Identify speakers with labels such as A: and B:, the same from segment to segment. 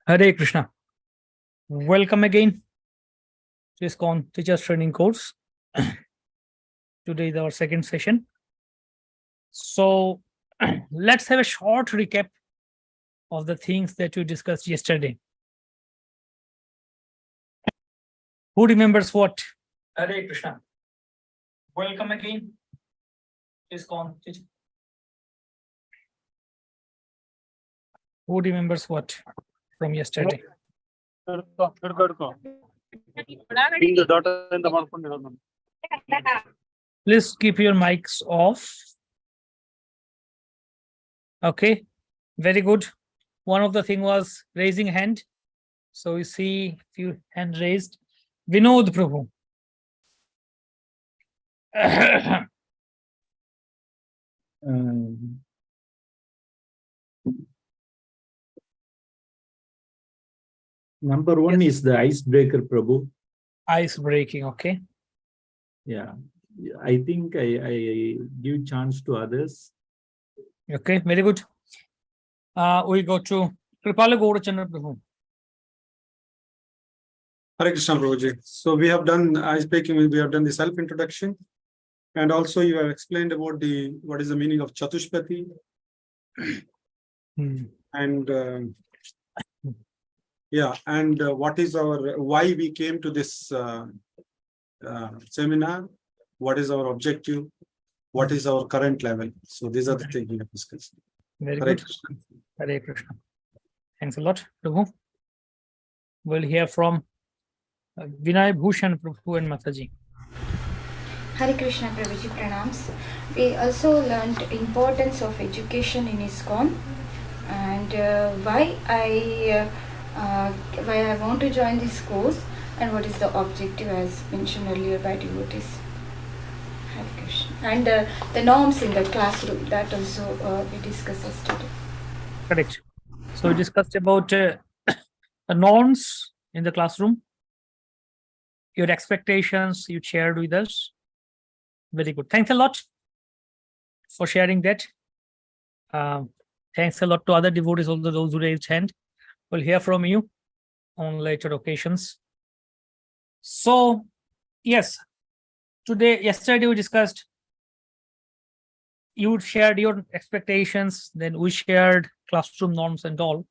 A: Hare Krishna. Welcome again to ISKCON Teachers Training Course. Today is our second session. So let's have a short recap of the things that we discussed yesterday. Who remembers what? Hare Krishna. Welcome again to ISKCON. Who remembers what from yesterday? Please keep your mics off. Okay, very good. One of the thing was raising hand. So you see few hand raised. Vinod Prabhu.
B: Number one is the icebreaker, Prabhu.
A: Ice breaking, okay.
B: Yeah, I think I give chance to others.
A: Okay, very good. We go to Kripala Gaurachandra Prabhu.
C: Hare Krishna Prabhuji. So we have done ice breaking, we have done the self-introduction, and also you have explained about what is the meaning of Chatushpati, and what is why we came to this seminar, what is our objective, what is our current level. So these are the things we have discussed.
A: Very
C: Hare
A: good.
C: Krishna.
A: Hare Krishna. Thanks a lot, Prabhu. We'll hear from Vinay Bhushan Prabhu and Mataji.
D: Hare Krishna Prabhuji, pranams. We also learned importance of education in ISKCON and why I want to join this course and what is the objective as mentioned earlier by devotees. Hare Krishna. And the norms in the classroom, that also we discussed yesterday.
A: Correct. So we discussed about the norms in the classroom. Your expectations you shared with us. Very good. Thanks a lot for sharing that. Thanks a lot to other devotees, also those who raised hand. We'll hear from you on later occasions. So, yes, yesterday we discussed, you shared your expectations, then we shared classroom norms and all.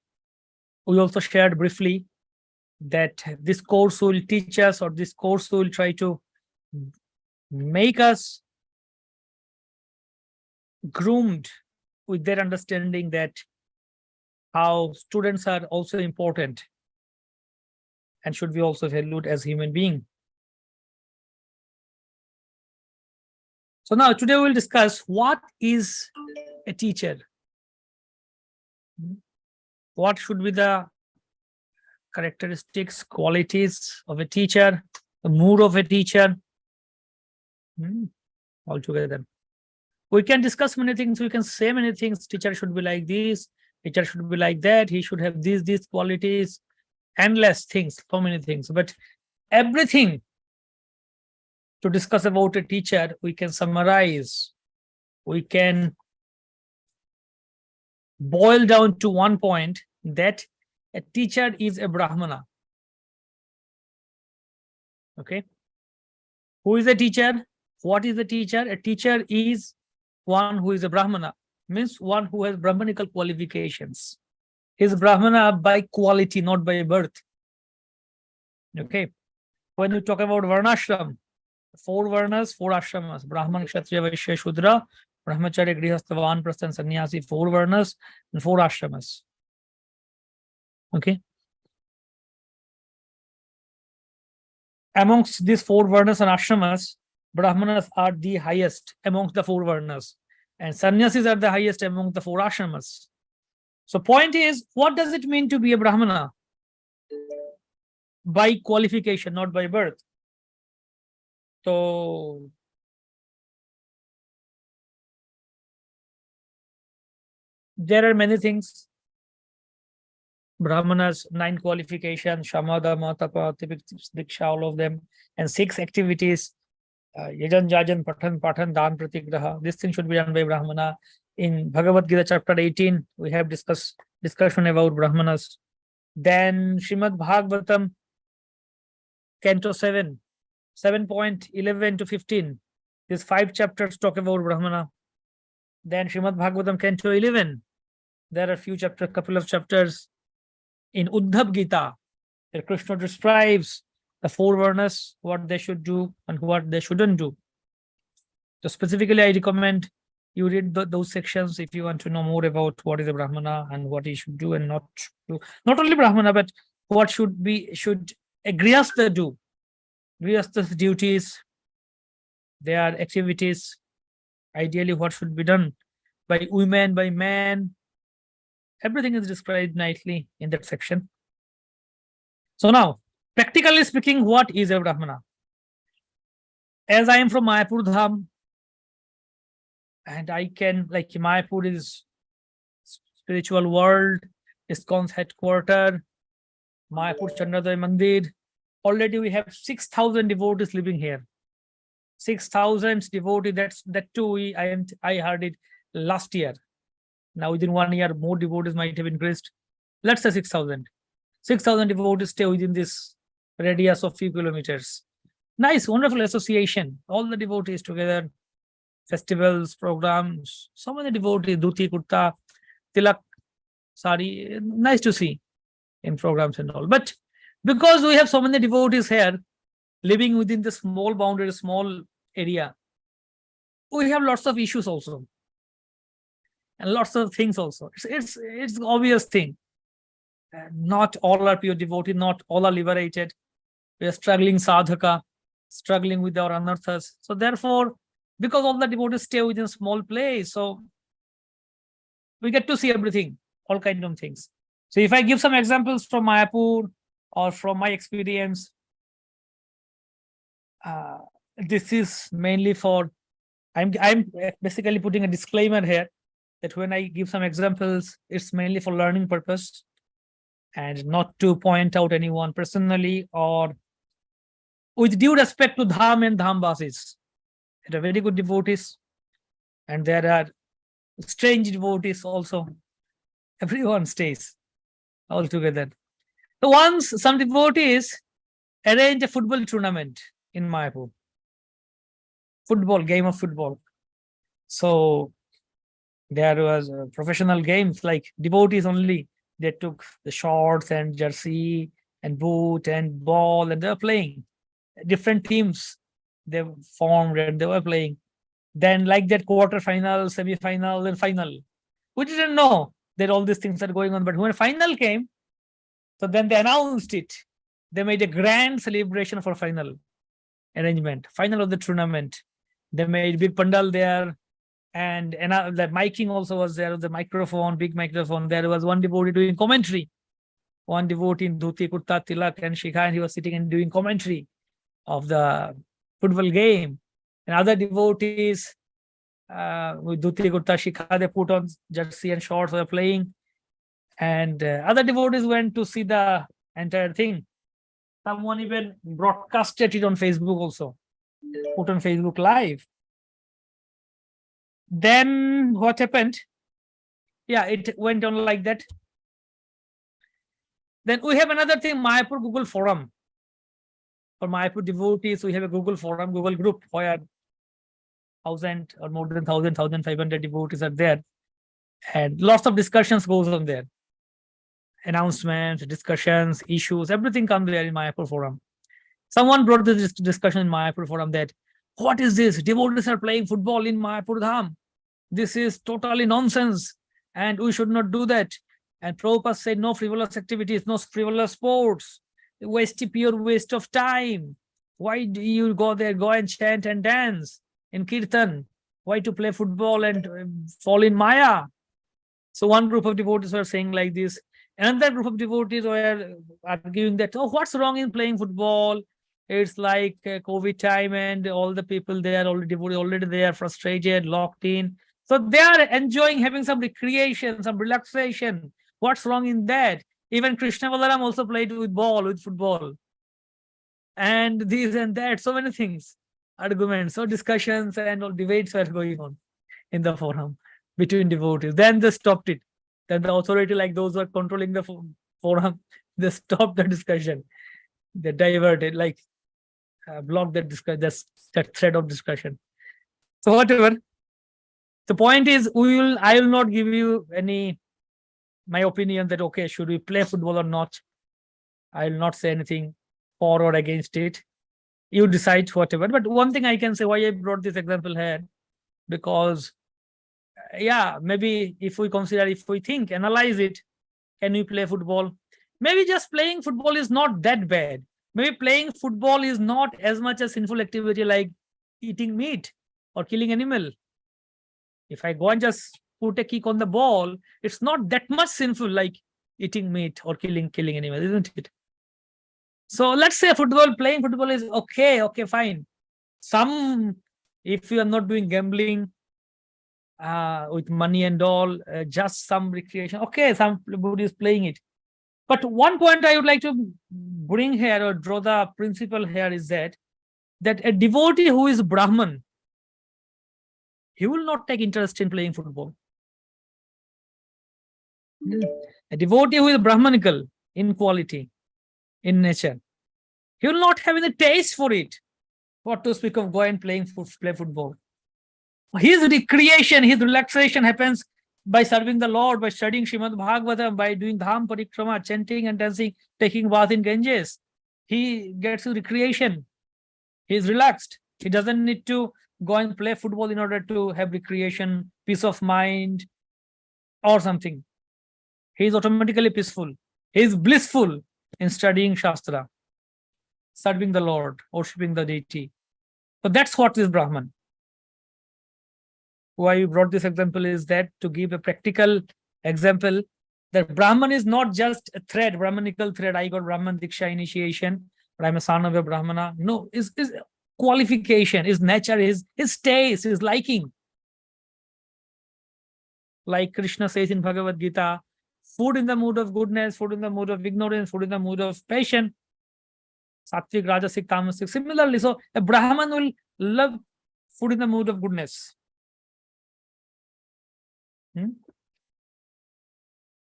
A: We also shared briefly that this course will teach us, or this course will try to make us groomed with their understanding that how students are also important and should be also valued as human beings. So now today we'll discuss what is a teacher. What should be the characteristics, qualities of a teacher, the mood of a teacher, all together. We can discuss many things, we can say many things. Teacher should be like this, teacher should be like that, he should have these qualities, endless things, so many things. But everything to discuss about a teacher, we can summarize, we can boil down to one point, that a teacher is a Brahmana. Okay. Who is a teacher? What is a teacher? A teacher is one who is a Brahmana, means one who has Brahmanical qualifications. He is Brahmana by quality, not by birth. Okay. When you talk about Varnashram, 4 Varnas, 4 Ashramas, Brahman, Kshatriya, Vaishya, Shudra, Brahmacharya, Grihastha, Vanprastha, and Sannyasi, 4 Varnas and 4 Ashramas. Okay. Amongst these 4 Varnas and Ashramas, Brahmanas are the highest amongst the 4 Varnas, and Sannyasis are the highest among the 4 Ashramas. So point is, what does it mean to be a Brahmana? By qualification, not by birth. So there are many things. Brahmanas, 9 qualifications, Shamadama, Tapa, Diksha, all of them, and 6 activities. Yajan, Jajan, Pathan, Dan, Pratigraha. This thing should be done by Brahmana. In Bhagavad Gita chapter 18, we have discussion about Brahmanas. Then Srimad Bhagavatam, Canto 7, 7.11 to 15. These 5 chapters talk about Brahmana. Then Srimad Bhagavatam, Canto 11. There are a few chapters, couple of chapters in Uddhav Gita, where Krishna describes the 4 varnas, what they should do and what they shouldn't do. So specifically, I recommend you read those sections if you want to know more about what is a Brahmana and what he should do and not do. Not only Brahmana, but what should a Grihastha do. Grihastha's duties, their activities, ideally what should be done by women, by men. Everything is described nicely in that section. So now, practically speaking, what is a Brahmana? As I am from Mayapur Dham, and I can, like, Mayapur is spiritual world, ISKCON's headquarters, Mayapur Chandradoy Mandir. Already we have 6,000 devotees living here. 6,000 devotees. That too. I heard it last year. Now within 1 year, more devotees might have increased. Let's say 6,000. 6,000 devotees stay within this radius of few kilometers. Nice, wonderful association. All the devotees together. Festivals, programs. So many devotees. Dhuti, kurta, tilak, sari. Nice to see in programs and all. But because we have so many devotees here, living within the small boundary, small area, we have lots of issues also. And lots of things also. It's obvious thing. Not all are pure devotees, not all are liberated. We are struggling sadhaka, struggling with our anarthas. So therefore, because all the devotees stay within a small place, so we get to see everything, all kinds of things. So if I give some examples from Mayapur or from my experience, this is mainly for, I'm basically putting a disclaimer here that when I give some examples, it's mainly for learning purpose and not to point out anyone personally, or with due respect to Dham and Dhamvasis. There are very good devotees and there are strange devotees also. Everyone stays all together. So once some devotees arrange a football tournament in Mayapur. Game of football. So there was professional games like devotees only. They took the shorts and jersey and boot and ball and they were playing. Different teams they formed and they were playing. Then like that quarter-final, semi-final and final. We didn't know that all these things are going on. But when final came, so then they announced it. They made a grand celebration for final arrangement, final of the tournament. They made big pandal there. And the miking also was there, the microphone, big microphone. There was one devotee doing commentary. One devotee in dhuti, kurta, tilak, and shikha, and he was sitting and doing commentary of the football game. And other devotees with dhuti, kurta, shikha, they put on jersey and shorts, they were playing. And other devotees went to see the entire thing. Someone even broadcasted it on Facebook also, put on Facebook Live. Then what happened? Yeah, it went on like that. Then we have another thing, Mayapur Google Forum. For Mayapur devotees, we have a Google Forum, Google group where 1,000 or more than 1,000, 1,500 devotees are there. And lots of discussions goes on there. Announcements, discussions, issues, everything comes there in Mayapur Forum. Someone brought this discussion in Mayapur Forum that, what is this? Devotees are playing football in Mayapur Dham. This is totally nonsense and we should not do that. And Prabhupada said no frivolous activities, no frivolous sports, pure waste of time. Why do you go there, go and chant and dance in Kirtan? Why to play football and fall in Maya? So one group of devotees were saying like this. Another group of devotees were arguing that, oh, what's wrong in playing football? It's like COVID time and all the people there already they are frustrated, locked in. So they are enjoying having some recreation, some relaxation. What's wrong in that? Even Krishna Balaram also played with football. And this and that, so many things, arguments, so discussions and all debates were going on in the forum between devotees. Then they stopped it. Then the authority, like those who are controlling the forum, They stopped the discussion. They diverted, like blocked that discussion, that thread of discussion. So whatever. The point is, I will not give you my opinion that, okay, should we play football or not? I will not say anything for or against it. You decide whatever. But one thing I can say, why I brought this example here, because yeah, maybe if we think, analyze it, can we play football? Maybe just playing football is not that bad. Maybe playing football is not as much a sinful activity like eating meat or killing animal. If I go and just put a kick on the ball, it's not that much sinful like eating meat or killing animal, isn't it? So let's say playing football is okay, fine. If you are not doing gambling with money and all, just some recreation, okay, somebody is playing it. But one point I would like to bring here or draw the principle here is that a devotee who is Brahman, he will not take interest in playing football. A devotee who is Brahmanical in quality, in nature, he will not have any taste for it. What to speak of going and play football? His recreation, his relaxation happens by serving the Lord, by studying Srimad Bhagavatam, by doing Dham Parikrama, chanting and dancing, taking bath in Ganges. He gets his recreation. He is relaxed. He doesn't need to go and play football in order to have recreation, peace of mind, or something. He is automatically peaceful. He is blissful in studying Shastra, serving the Lord, worshipping the deity. So that's what is Brahman. Why we brought this example is that to give a practical example that Brahman is not just a thread, Brahmanical thread. I got Brahman Diksha initiation, but I'm a son of a Brahmana. No, is qualification, is nature, his taste, his liking. Like Krishna says in Bhagavad Gita, food in the mood of goodness, food in the mood of ignorance, food in the mood of passion. Sattvic, Rajasic, Tamasic. Similarly, so a Brahman will love food in the mood of goodness.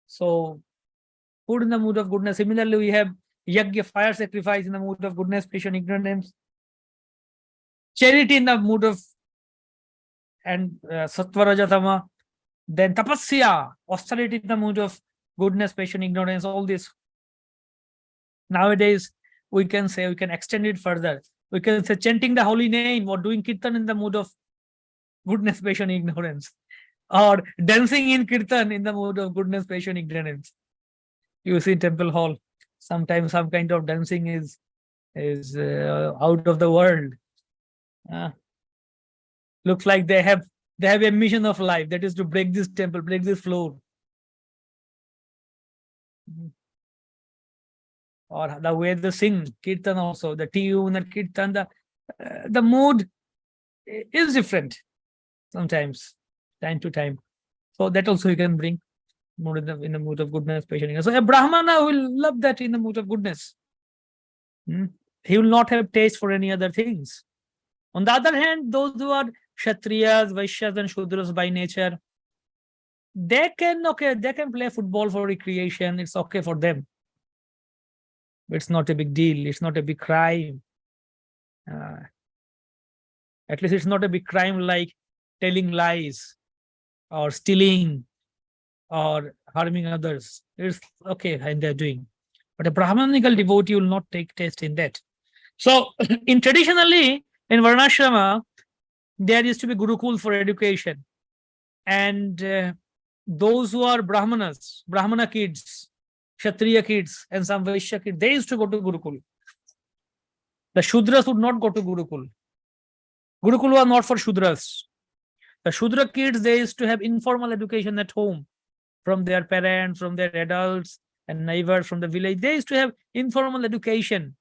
A: So, food in the mood of goodness. Similarly, we have yajna, fire sacrifice in the mood of goodness, patient ignorance. Charity in the mood of sattva, rajatama. Then tapasya, austerity in the mood of goodness, patient ignorance, all this. Nowadays, we can extend it further. We can say chanting the holy name or doing kirtan in the mood of goodness, patient ignorance. Or dancing in kirtan in the mood of goodness, patient ignorance. You see temple hall, sometimes some kind of dancing is out of the world. Looks like they have a mission of life, that is to break this temple, break this floor. Or the way they sing kirtan also, the tune and kirtan, the mood is different sometimes, time to time. So that also you can bring mood in the mood of goodness, patience. So a Brahmana will love that in the mood of goodness. He will not have taste for any other things. On the other hand, those who are Kshatriyas, Vaishyas, and Shudras by nature, they can play football for recreation. It's okay for them. It's not a big deal. It's not a big crime. At least it's not a big crime like telling lies or stealing or harming others. It's okay, and they're doing. But a Brahmanical devotee will not take taste in that. So, traditionally, in Varnashrama, there used to be Gurukul for education. And those who are Brahmanas, Brahmana kids, Kshatriya kids, and some Vaishya kids, they used to go to Gurukul. The Shudras would not go to Gurukul. Gurukul was not for Shudras. The Shudra kids, they used to have informal education at home from their parents, from their adults and neighbors from the village. They used to have informal education,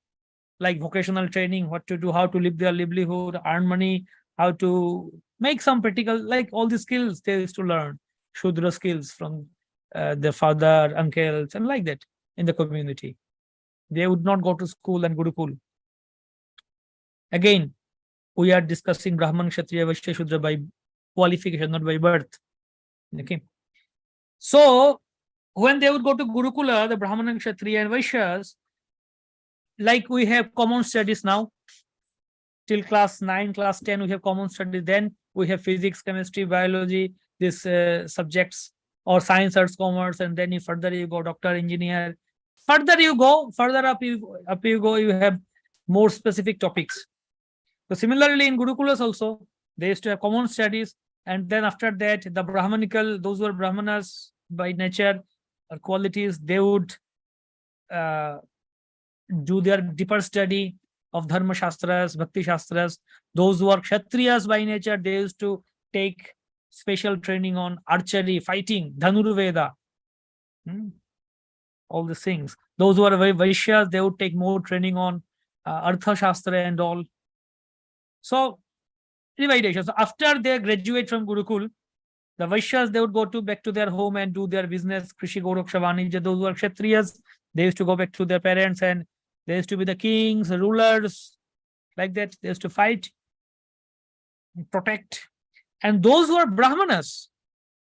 A: like vocational training, what to do, how to live their livelihood, earn money, how to make some practical, like all the skills they used to learn, Shudra skills from their father, uncles, and like that in the community. They would not go to school and Gurukul. Again, we are discussing Brahman, Kshatriya, Vaishya, Shudra by qualification, not by birth. Okay. So, when they would go to Gurukula, the Brahmana, Kshatriya, and Vaishyas, like we have common studies now, till class 9, class 10, we have common studies. Then we have physics, chemistry, biology, these subjects, or science, arts, commerce, and then further you go, doctor, engineer. Further you go, further up you go, you have more specific topics. So similarly in Gurukulas also, they used to have common studies, and then after that, the Brahmanical, those who are Brahmanas by nature or qualities, they would do their deeper study of Dharma Shastras, Bhakti Shastras. Those who are Kshatriyas by nature, they used to take special training on archery, fighting, Dhanurveda, all these things. Those who are Vaishyas, they would take more training on Artha Shastra and all. So, dividation. So after they graduate from Gurukul, the Vaishyas, they would go back to their home and do their business, Krishi, Goraksha, Vanija. Those who are Kshatriyas, they used to go back to their parents, and they used to be the kings, rulers, like that. They used to fight, protect. And those who are Brahmanas,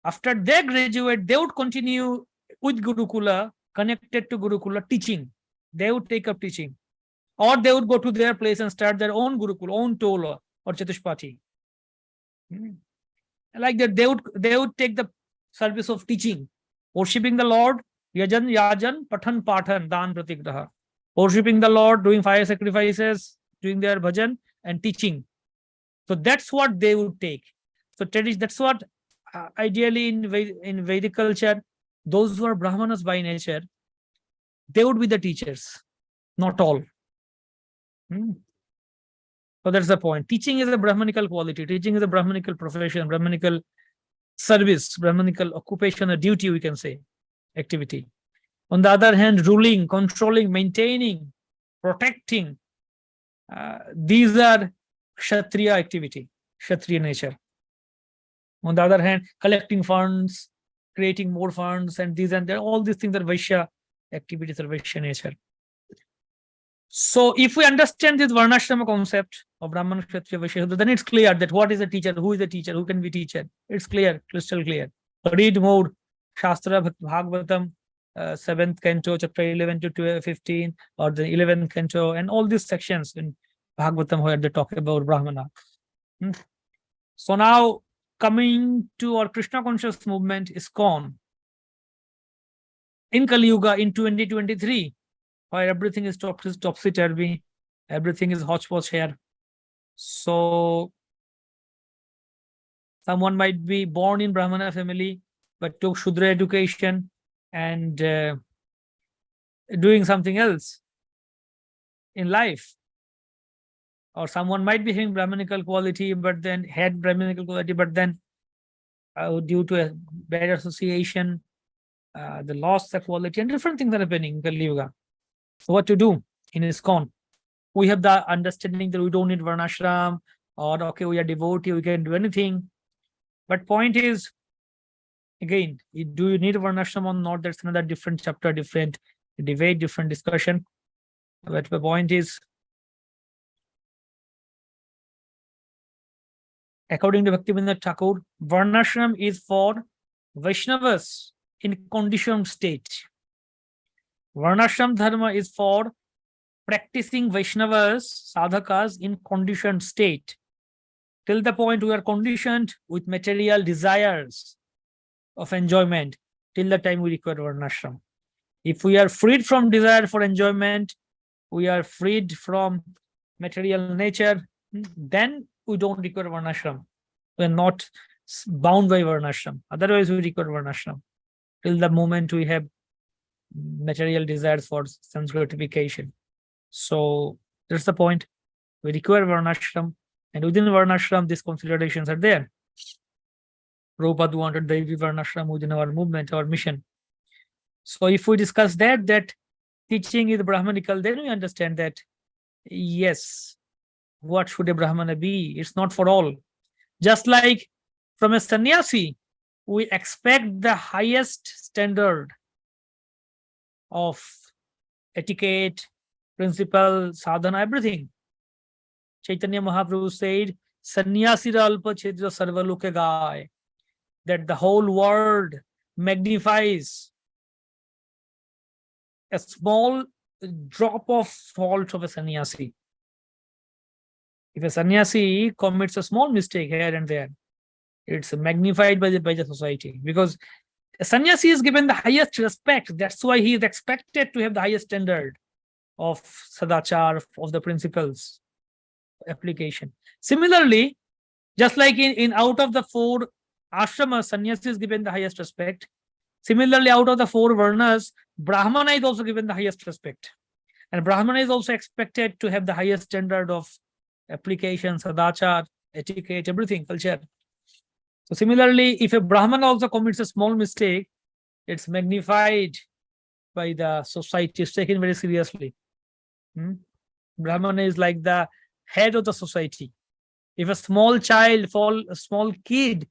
A: after they graduate, they would continue with Gurukula, connected to Gurukula, teaching. They would take up teaching. Or they would go to their place and start their own Gurukul, own Tola or Chatushpati. Like that, they would take the service of teaching, worshipping the Lord, yajan, pathan, pathan, dan, pratigraha. Worshipping the Lord, doing fire sacrifices, doing their bhajan, and teaching. So that's what they would take. So that's what ideally in Vedic culture, those who are Brahmanas by nature, they would be the teachers, not all. So that's the point. Teaching is a Brahmanical quality. Teaching is a Brahmanical profession, Brahmanical service, Brahmanical occupation, a duty, we can say, activity. On the other hand, ruling, controlling, maintaining, protecting, these are Kshatriya activity, Kshatriya nature. On the other hand, collecting funds, creating more funds, and these and that, all these things are Vaishya activities, are Vaishya nature. So if we understand this Varnashrama concept of Brahman, Kshatriya, Vaishya, then it's clear that what is a teacher, who is a teacher, who can be teacher. It's clear, crystal clear. Read more Shastra, Bhagavatam, 7th canto, chapter 11 to 15, or the 11th canto, and all these sections in Bhagavatam where they talk about Brahmana. So now coming to our Krishna conscious movement, ISKCON. In Kali Yuga, in 2023, where everything is topsy-turvy, everything is hodgepodge here. So someone might be born in Brahmana family, but took Shudra education and doing something else in life. Or someone might be having Brahmanical quality, but then had Brahmanical quality, but then due to a bad association, they lost the quality, and different things are happening in Kali Yuga. So what to do in ISKCON? We have the understanding that we don't need Varnashram, or okay, we are devotee, we can do anything. But point is, again, do you need Varnashram or not? That's another different chapter, different debate, different discussion. But the point is, according to Bhaktivinoda Thakur, Varnashram is for Vaishnavas in conditioned state. Varnashram dharma is for practicing Vaishnavas, sadhakas in conditioned state. Till the point we are conditioned with material desires of enjoyment, till the time we require Varnashram. If we are freed from desire for enjoyment, we are freed from material nature, then we don't require Varnashram. We are not bound by Varnashram. Otherwise, we require Varnashram. Till the moment we have material desires for sense gratification. So that's the point. We require Varnashram, and within Varnashram, these considerations are there. Prabhupada wanted Daivi Varnashram within our movement, our mission. So if we discuss that teaching is Brahmanical, then we understand that, yes, what should a Brahmana be? It's not for all. Just like from a sannyasi, we expect the highest standard of etiquette, principle, sadhana, everything. Chaitanya Mahaprabhu said, Sannyasira alpa chedra sarva loke gaye, that the whole world magnifies a small drop of salt of a sannyasi. If a sannyasi commits a small mistake here and there, it's magnified by the society, because a sannyasi is given the highest respect. That's why he is expected to have the highest standard of sadachar, of the principles application. Similarly, just like in out of the 4 ashramas, sannyasi is given the highest respect. Similarly, out of the 4 varnas, brahmana is also given the highest respect. And brahmana is also expected to have the highest standard of application, sadachar, etiquette, everything, culture. So similarly, if a brahmana also commits a small mistake, it's magnified by the society, it's taken very seriously. Brahmana is like the head of the society. If a small child, a small kid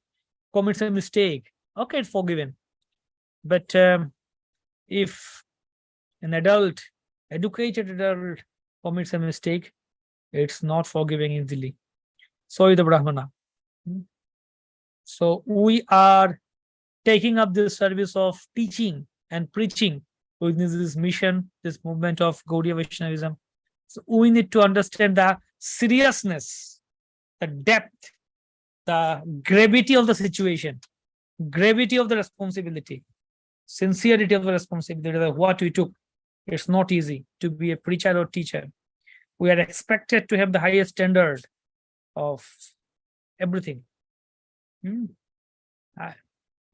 A: commits a mistake, okay, it's forgiven. But if an adult, educated adult commits a mistake, it's not forgiving easily. So is the brahmana. So we are taking up this service of teaching and preaching within this mission, this movement of Gaudiya Vaishnavism. So we need to understand the seriousness, the depth, the gravity of the situation, gravity of the responsibility, sincerity of the responsibility of what we took. It's not easy to be a preacher or teacher. We are expected to have the highest standard of everything. I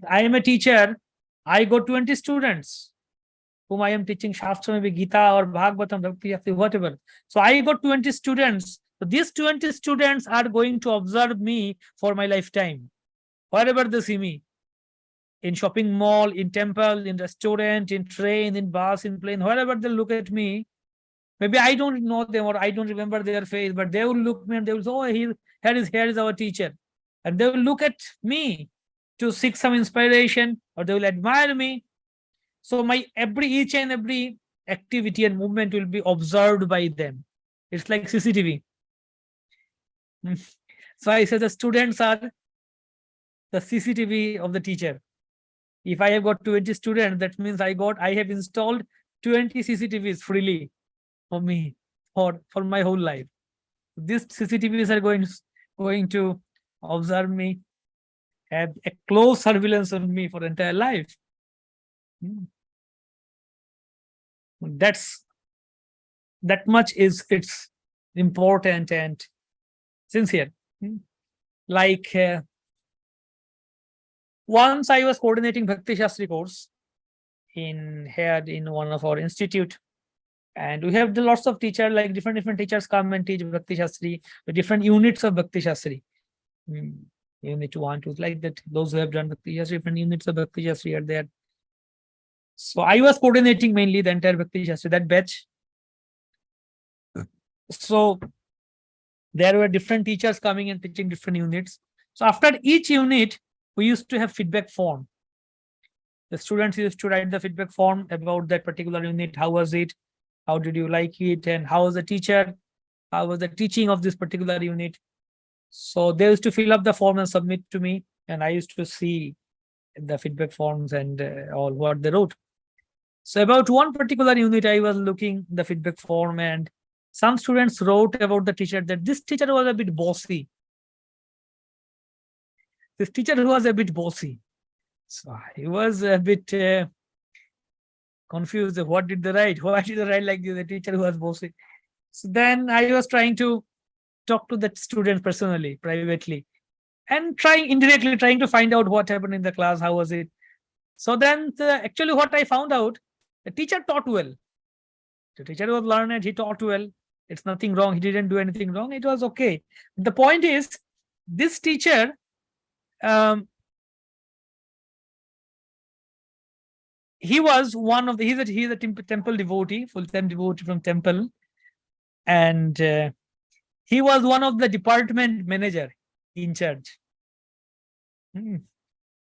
A: am a teacher. I got 20 students whom I am teaching Shastra, maybe Gita or Bhagavatam, Bhakti, whatever. So I got 20 students. So these 20 students are going to observe me for my lifetime. Wherever they see me, in shopping mall, in temple, in restaurant, in train, in bus, in plane, wherever they look at me, maybe I don't know them or I don't remember their face, but they will look at me and they will say, oh, here is our teacher. And they will look at me to seek some inspiration, or they will admire me. So my each and every activity and movement will be observed by them. It's like CCTV. So I said the students are the CCTV of the teacher. If I have got 20 students, that means I have installed 20 CCTVs freely for me, for my whole life. These CCTVs are going to observe me, have a close surveillance on me for entire life. That much is it's important and sincere. Like once I was coordinating Bhakti Shastri course in one of our institute, and we have lots of teachers, like different teachers come and teach Bhakti Shastri, with different units of Bhakti Shastri. Unit 1, 2, like that. Those who have done Bhakti Shastri, different units of Bhakti Shastri are there. So I was coordinating mainly the entire Bhakti Shastri, that batch. So there were different teachers coming and teaching different units. So after each unit, we used to have feedback form. The students used to write the feedback form about that particular unit. How was it? How did you like it? And how was the teacher? How was the teaching of this particular unit? So they used to fill up the form and submit to me, and I used to see the feedback forms and all what they wrote. So about one particular unit, I was looking the feedback form, and some students wrote about the teacher that this teacher was a bit bossy. This teacher was a bit bossy. So I was a bit confused. What did they write? Why did they write like this? The teacher who was bossy. So then I was trying to talk to that student personally, privately, and indirectly trying to find out what happened in the class. How was it? So then actually what I found out, the teacher taught well. The teacher was learned, he taught well. It's nothing wrong. He didn't do anything wrong. It was okay. The point is, this teacher, he was one of the, he's a temple devotee, full-time devotee from temple. And he was one of the department manager in charge.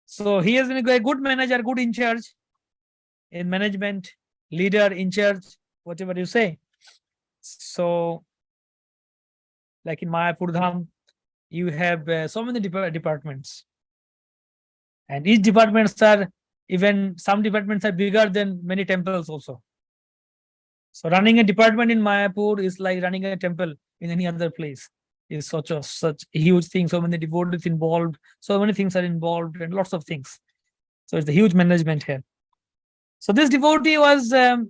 A: So he has been a good manager, good in charge in management, leader in charge, whatever you say. So like in Mayapur Dham, you have so many departments, and each departments are, even some departments are bigger than many temples also. So running a department in Mayapur is like running a temple in any other place. It's such a huge thing. So many devotees involved, so many things are involved, and lots of things. So it's a huge management here. So this devotee was, this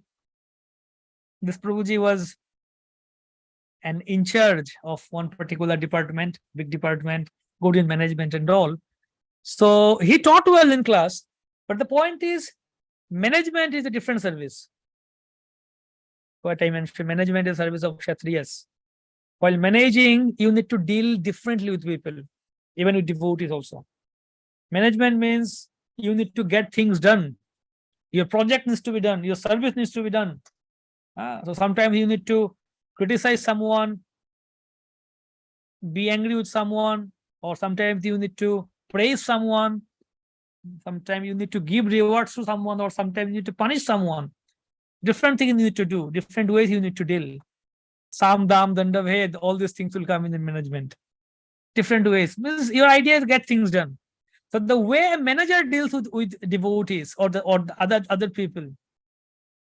A: Prabhuji was an in charge of one particular department, big department, good in management and all. So he taught well in class, but the point is, management is a different service. What I mentioned, management is service of Kshatriyas. While managing, you need to deal differently with people, even with devotees also. Management means you need to get things done. Your project needs to be done. Your service needs to be done. So sometimes you need to criticize someone, be angry with someone, or sometimes you need to praise someone. Sometimes you need to give rewards to someone, or sometimes you need to punish someone. Different things you need to do, different ways you need to deal. Sam, Dam, Danda, Ved, all these things will come in the management. Different ways. Means your idea is get things done. So the way a manager deals with devotees or the other people,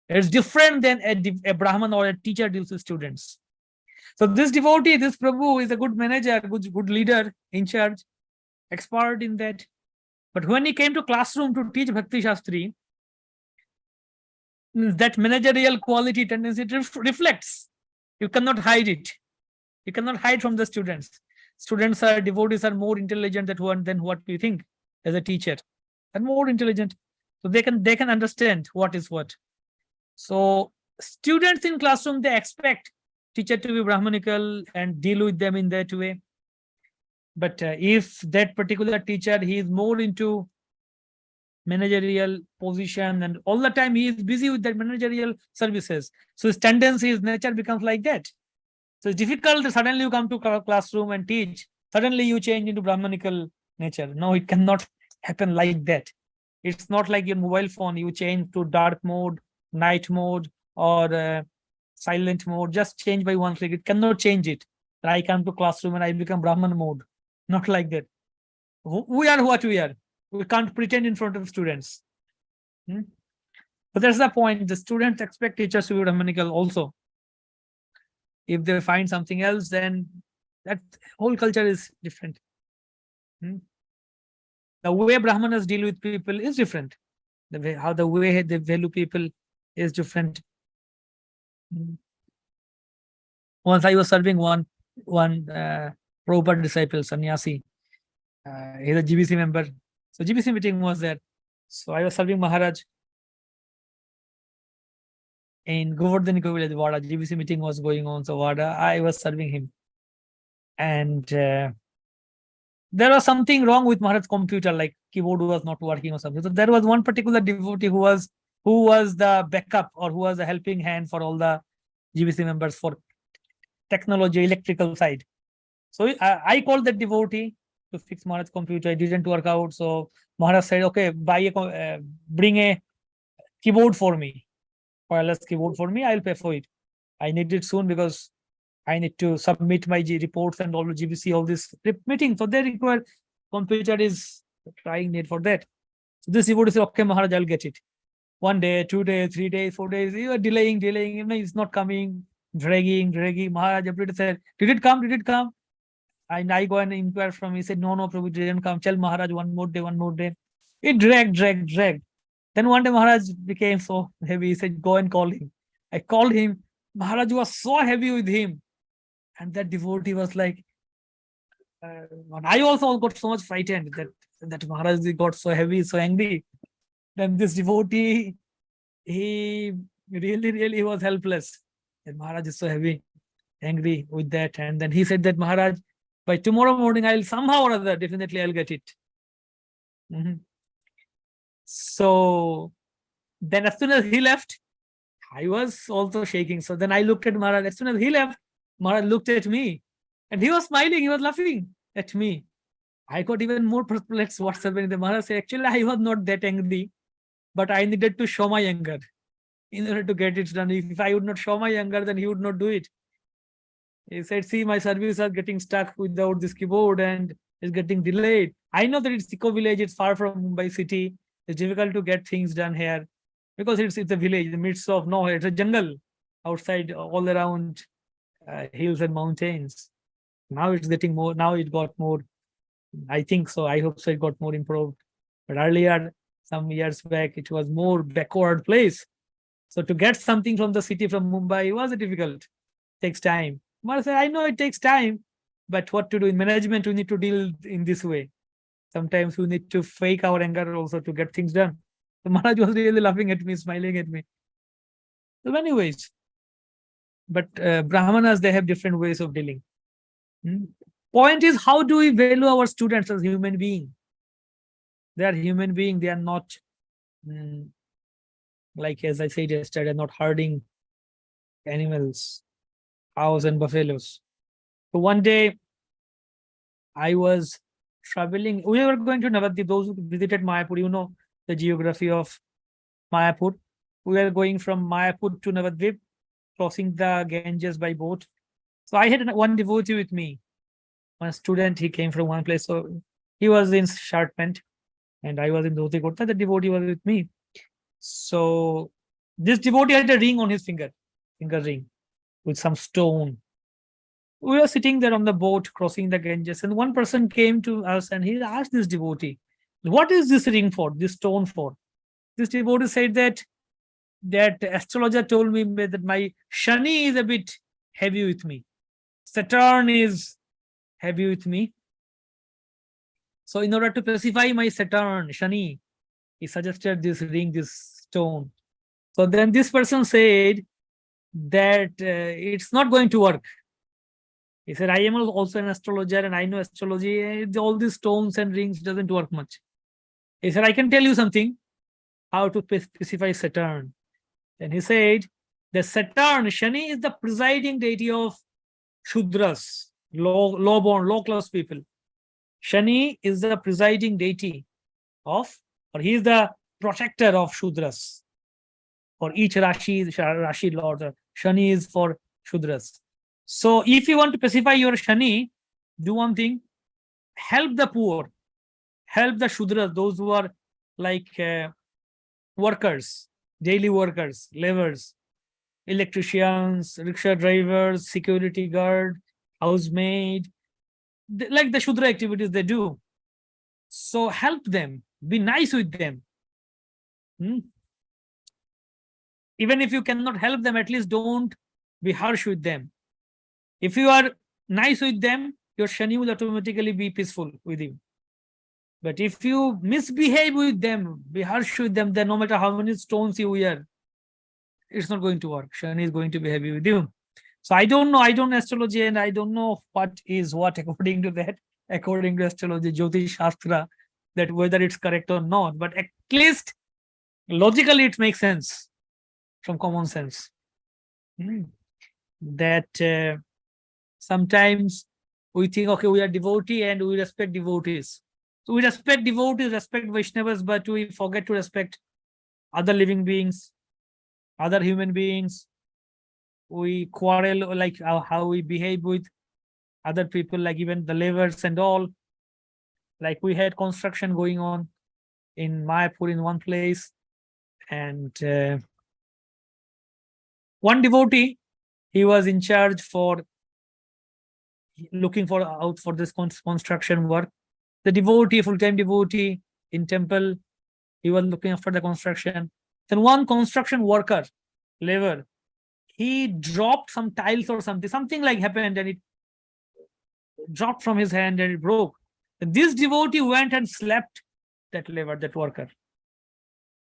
A: it's different than a Brahman or a teacher deals with students. So this devotee, this Prabhu is a good manager, good leader, in charge, expert in that. But when he came to classroom to teach Bhakti Shastri, that managerial quality tendency reflects. You cannot hide it. You cannot hide from the students. Devotees are more intelligent than what we think as a teacher. And more intelligent. So they can understand what is what. So students in classroom, they expect teacher to be Brahmanical and deal with them in that way. But if that particular teacher, he is more into managerial position and all the time he is busy with that managerial services, so his tendency, his nature becomes like that. So it's difficult to suddenly you come to classroom and teach, suddenly you change into Brahmanical nature. No, it cannot happen like that. It's not like your mobile phone, you change to dark mode, night mode, or silent mode, just change by one click. It cannot change it. I come to classroom and I become Brahman mode. Not like that. We are what we are. We can't pretend in front of students. But that's the point. The students expect teachers to be Brahmanical also. If they find something else, then that whole culture is different. The way Brahmanas deal with people is different. The way they value people is different. Once I was serving one Prabhupada disciple, sannyasi. He's a GBC member. So GBC meeting was there. So I was serving Maharaj in Govardhan village, Vada. GBC meeting was going on. So Vada, I was serving him. And there was something wrong with Maharaj's computer, like keyboard was not working or something. So there was one particular devotee who was the backup or who was a helping hand for all the GBC members for technology, electrical side. So I called that devotee to fix Maharaj's computer. It didn't work out. So Maharaj said, okay, bring a keyboard for me, wireless keyboard for me. I'll pay for it. I need it soon because I need to submit my reports and all the GBC, all this meeting. So they require computer is trying need for that. So this devotee said, okay, Maharaj, I'll get it. 1 day, 2 days, 3 days, 4 days. You are delaying. It's not coming, dragging. Maharaj said, did it come? And I go and inquire from him. He said, no, Prabhu didn't come. Tell Maharaj one more day. It dragged. Then one day Maharaj became so heavy. He said, go and call him. I called him. Maharaj was so heavy with him. And that devotee was like, I also got so much frightened that Maharaj got so heavy, so angry. Then this devotee, he really was helpless. And Maharaj is so heavy, angry with that. And then he said that, Maharaj, by tomorrow morning, I'll somehow or other, definitely I'll get it. So then as soon as he left, I was also shaking. So then I looked at Maharaj. As soon as he left, Maharaj looked at me and he was smiling. He was laughing at me. I got even more perplexed what's happening. The Maharaj said, actually, I was not that angry, but I needed to show my anger in order to get it done. If I would not show my anger, then he would not do it. He said, see, my service are getting stuck without this keyboard and it's getting delayed. I know that it's Eco Village, it's far from Mumbai city. It's difficult to get things done here because it's a village in the midst of nowhere. It's a jungle. outside all around hills and mountains. Now it's getting more, now it got more, I think so, I hope so, it got more improved. But earlier, some years back, it was more backward place. So to get something from the city, from Mumbai, was difficult. Takes time. Maharaj said, I know it takes time, but what to do in management, we need to deal in this way. Sometimes we need to fake our anger also to get things done. So Maharaj was really laughing at me, smiling at me. So many ways. But Brahmanas, they have different ways of dealing. Point is, how do we value our students as human beings? They are human beings, they are not, like as I said yesterday, not herding animals, cows and buffaloes. So one day, I was traveling, we were going to Navadvip. Those who visited Mayapur, you know the geography of Mayapur. We were going from Mayapur to Navadvip, crossing the Ganges by boat. So I had one devotee with me, one student. He came from one place, so he was in shirt pant and I was in dhoti kurta. The devotee was with me. So this devotee had a ring on his finger ring with some stone. We were sitting there on the boat crossing the Ganges, and one person came to us and he asked this devotee, what is this ring for, this stone for? This devotee said that astrologer told me that my Shani is a bit heavy with me. Saturn is heavy with me. So in order to pacify my Saturn, Shani, he suggested this ring, this stone. So then this person said that it's not going to work. He said, I am also an astrologer and I know astrology. All these stones and rings doesn't work much. He said, I can tell you something, how to specify Saturn. Then he said, the Saturn, Shani, is the presiding deity of Shudras, low-born, low-class people. Shani is the presiding deity of, or he is the protector of Shudras. For each Rashi Lord, Shani is for Shudras. So if you want to specify your Shani, do one thing, help the poor, help the Shudras, those who are like workers, daily workers, laborers, electricians, rickshaw drivers, security guard, housemaid, like the Shudra activities they do. So help them, be nice with them. Even if you cannot help them, at least don't be harsh with them. If you are nice with them, your Shani will automatically be peaceful with you. But if you misbehave with them, be harsh with them, then no matter how many stones you wear, it's not going to work. Shani is going to be heavy with you. So I don't know, I don't know astrology and I don't know what is what according to that, according to astrology, Jyotish Shastra, that whether it's correct or not. But at least logically it makes sense from common sense. That sometimes we think, okay, we are devotee and we respect devotees. So we respect devotees, respect Vaishnavas, but we forget to respect other living beings, other human beings. We quarrel, like how we behave with other people, like even the laborers and all. Like we had construction going on in Mayapur in one place, and one devotee, he was in charge for looking out for this construction work. The devotee, full-time devotee in temple, he was looking after the construction. Then one construction worker, labor, he dropped some tiles or something like happened, and it dropped from his hand and it broke. And this devotee went and slapped that labor, that worker.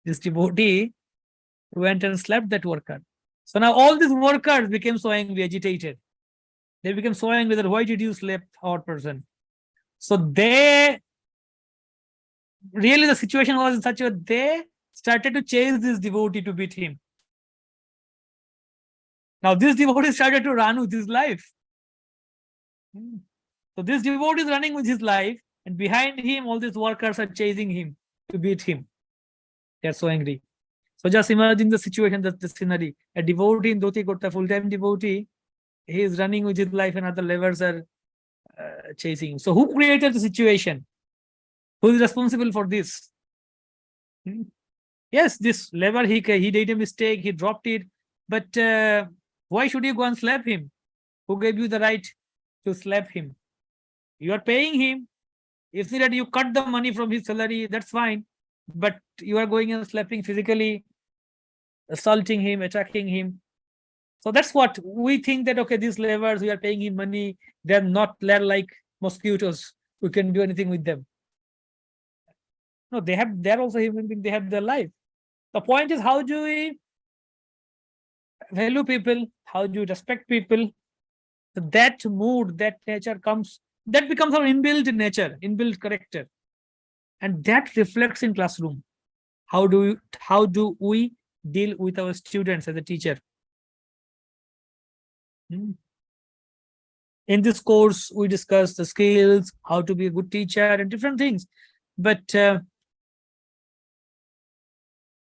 A: This devotee went and slapped that worker. So now all these workers became so angry, agitated. They became so angry that why did you slap our person? So they, really the situation was in such a way, they started to chase this devotee to beat him. Now this devotee started to run with his life. So this devotee is running with his life, and behind him all these workers are chasing him to beat him. They are so angry. So just imagine the situation, the scenery. A devotee in dhoti kurta, full-time devotee, he is running with his life and other laborers are chasing him. So who created the situation? Who is responsible for this? Yes, this labor, he did a mistake, he dropped it, but Why should you go and slap him? Who gave you the right to slap him? You are paying him. If needed, you cut the money from his salary, that's fine. But you are going and slapping physically, assaulting him, attacking him. So that's what we think that, okay, these laborers, we are paying him money. They're like mosquitoes. We can do anything with them. No, they're also human beings. They have their life. The point is, how do we value people? How do you respect people? That mood, that nature comes, that becomes our inbuilt nature, inbuilt character. And that reflects in classroom. How do we deal with our students as a teacher? In this course, we discuss the skills, how to be a good teacher and different things. But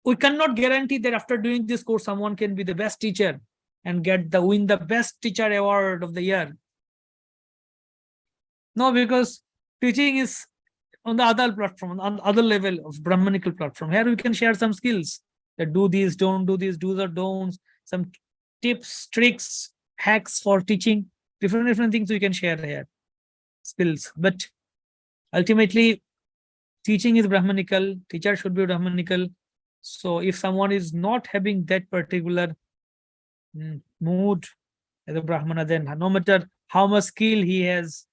A: we cannot guarantee that after doing this course, someone can be the best teacher and win the best teacher award of the year. No, because teaching is on the other platform, on the other level of Brahmanical platform. Here we can share some skills that do this, don't do this, do's or don'ts, some tips, tricks, hacks for teaching, different things we can share here, skills. But ultimately, teaching is Brahmanical, teacher should be Brahmanical. So if someone is not having that particular mood as a Brahmana, then no matter how much skill he has,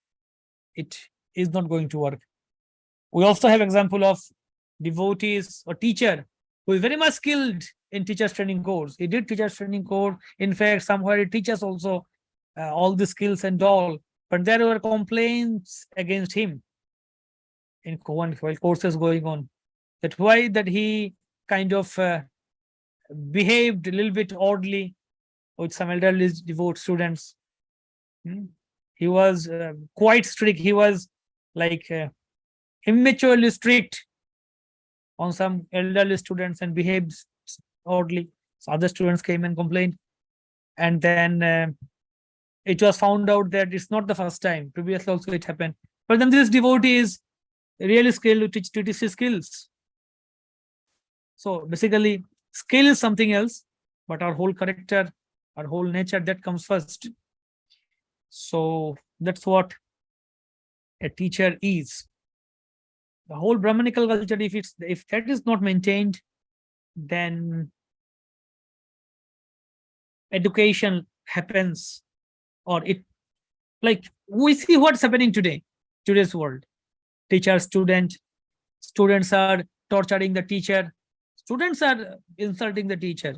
A: it is not going to work. We also have example of devotees or teacher who is very much skilled in teachers training course. He did teachers training course. In fact, somewhere he teaches also all the skills and all. But there were complaints against him in while courses going on. That's why that he kind of behaved a little bit oddly with some elderly devout students. He was quite strict. He was like immaturely strict on some elderly students and behaved oddly. So other students came and complained. And then it was found out that it's not the first time. Previously also it happened. But then this devotee is really skilled to teach TTC skills. So basically, skill is something else, but our whole character, our whole nature, that comes first. So that's what a teacher is. The whole Brahmanical culture, if that is not maintained, then education happens, or it, like we see what's happening today's world. Teacher, students are torturing the teacher. Students are insulting the teacher.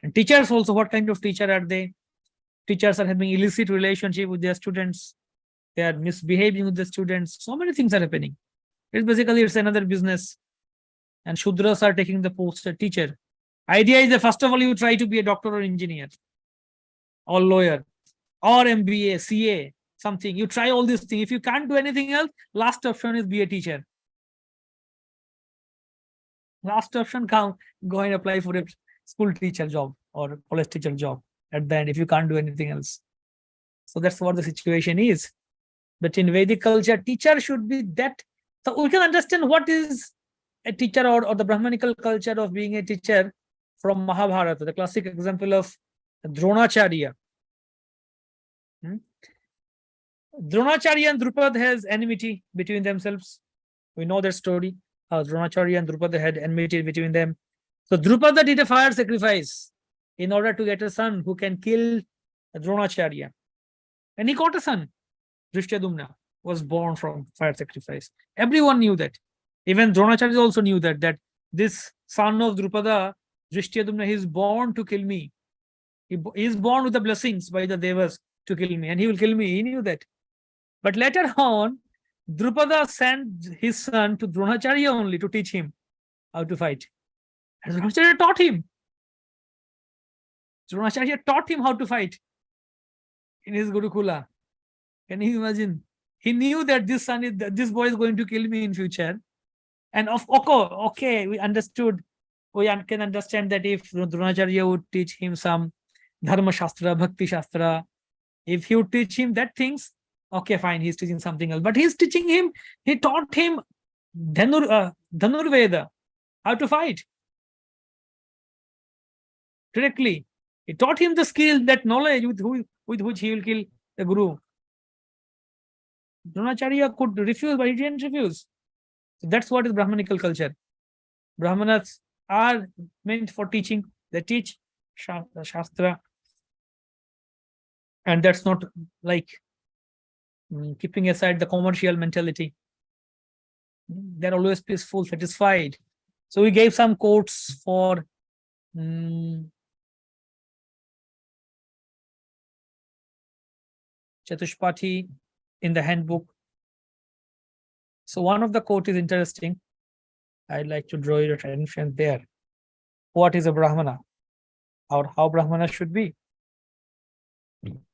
A: And teachers also, what kind of teacher are they? Teachers are having illicit relationship with their students. They are misbehaving with the students. So many things are happening. It's another business. And Shudras are taking the post of teacher. Idea is that first of all, you try to be a doctor or engineer or lawyer or MBA, CA, something. You try all these things. If you can't do anything else, last option is be a teacher. Last option, go and apply for a school teacher job or college teacher job at the end if you can't do anything else. So that's what the situation is. But in Vedic culture, teacher should be that. So we can understand what is a teacher or the Brahmanical culture of being a teacher from Mahabharata, the classic example of Dronacharya. Dronacharya and Drupad has enmity between themselves. We know their story. Dronacharya and Drupada had enmity between them. So Drupada did a fire sacrifice in order to get a son who can kill Dronacharya. And he got a son. Drishtadumna was born from fire sacrifice. Everyone knew that. Even Dronacharya also knew that this son of Drupada, Drishtadumna, he is born to kill me. He is born with the blessings by the Devas to kill me, and he will kill me. He knew that. But later on, Drupada sent his son to Dronacharya only to teach him how to fight. And Dronacharya taught him. Dronacharya taught him how to fight in his Gurukula. Can you imagine? He knew that this boy is going to kill me in future. And okay, we understood. We can understand that if Dronacharya would teach him some Dharma Shastra, Bhakti Shastra, if he would teach him that things, okay, fine, he's teaching something else. But he's teaching him, he taught him Dhanurveda, how to fight directly. He taught him the skill, that knowledge with which he will kill the guru. Dronacharya could refuse, but he didn't refuse. So that's what is Brahmanical culture. Brahmanas are meant for teaching. They teach Shastra. And that's not like keeping aside the commercial mentality. They're always peaceful, satisfied. So we gave some quotes for Chatushpati in the handbook. So one of the quote is interesting. I'd like to draw your attention there. What is a Brahmana? Or how Brahmana should be?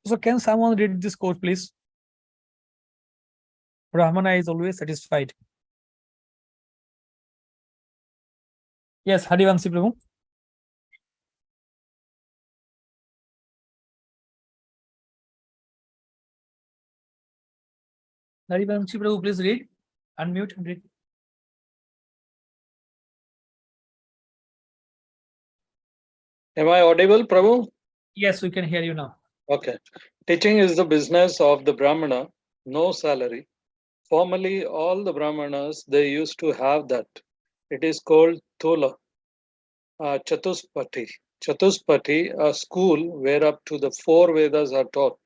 A: So can someone read this quote, please? Brahmana is always satisfied. Yes, Harivanshi Prabhu. Harivanshi Prabhu, please read. Unmute and read.
E: Am I audible, Prabhu?
A: Yes, we can hear you now.
E: Okay. Teaching is the business of the Brahmana, no salary. Formerly, all the Brahmanas, they used to have that. It is called Tola, Chatuspati. Chatuspati, a school where up to the 4 Vedas are taught.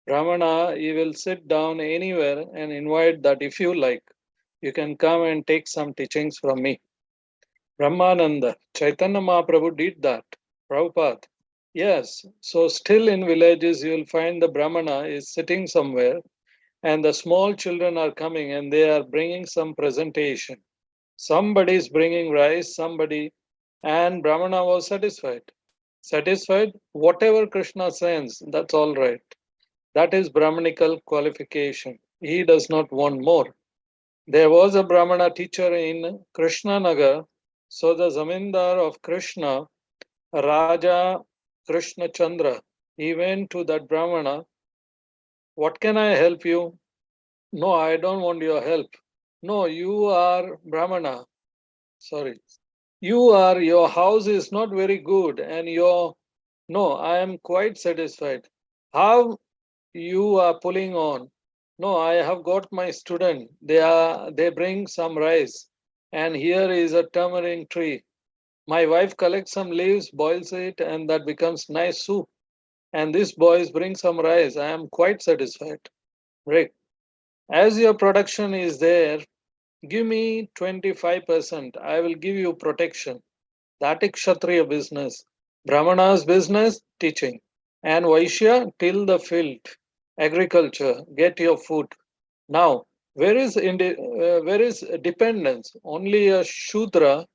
E: Brahmana, he will sit down anywhere and invite that if you like, you can come and take some teachings from me. Brahmananda, Chaitanya Mahaprabhu did that. Prabhupada. Yes, so still in villages you will find the Brahmana is sitting somewhere and the small children are coming and they are bringing some presentation. Somebody is bringing rice, somebody, and Brahmana was satisfied. Satisfied, whatever Krishna sends, that's all right. That is Brahmanical qualification. He does not want more. There was a Brahmana teacher in Krishna Nagar. So the Zamindar of Krishna, Raja Krishna Chandra, he went to that Brahmana. What can I help you? No, I don't want your help. No, you are Brahmana. Sorry. Your house is not very good and no, I am quite satisfied. How you are pulling on? No, I have got my student. They bring some rice and here is a tamarind tree. My wife collects some leaves, boils it, and that becomes nice soup. And these boys bring some rice. I am quite satisfied. Rick, as your production is there, give me 25%. I will give you protection. That is Kshatriya business. Brahmana's business, teaching. And Vaishya, till the field, agriculture, get your food. Now, where is dependence? Only a Shudra,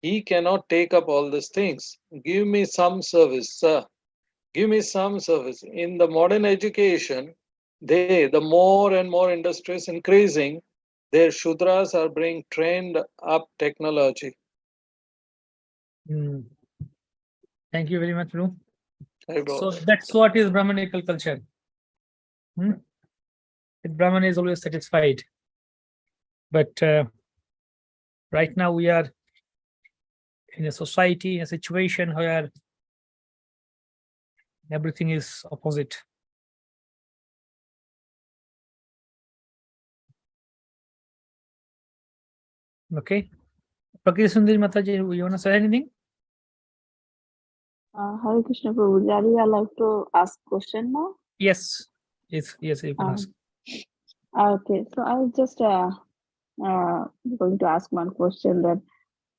E: he cannot take up all these things. Give me some service, sir. Give me some service. In the modern education, the more and more industry is increasing, their Shudras are being trained up technology.
A: Thank you very much, Prabhu.
E: I
A: So
E: brought.
A: that's what is Brahmanical culture. The Brahman is always satisfied. But right now we are in a society, a situation where everything is opposite. Okay. Prakriti Sundari Mataji, you want to say anything?
F: Hare Krishna Prabhu, I like to ask question now.
A: Yes. Yes, you can ask.
F: Okay, so I was just going to ask one question, that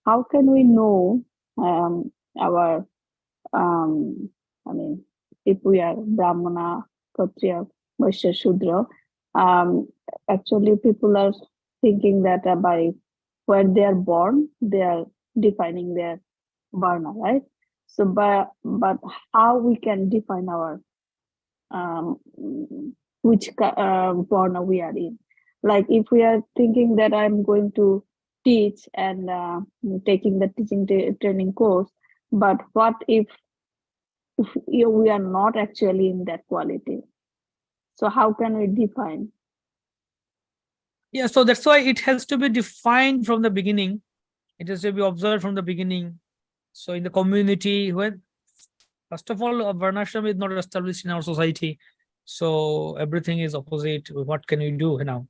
F: how can we know our I mean, if we are Brahmana, Kshatriya, Vaishya, Shudra, actually people are thinking that by where they are born, they are defining their Varna, right? So, but how we can define our which Varna we are in? Like if we are thinking that I'm going to teach and taking the teaching training course, but what if we are not actually in that quality? So how can we define?
A: Yeah, so that's why it has to be defined from the beginning. It has to be observed from the beginning. So in the community, when First of all, Varnashram is not established in our society. So everything is opposite. What can we do now?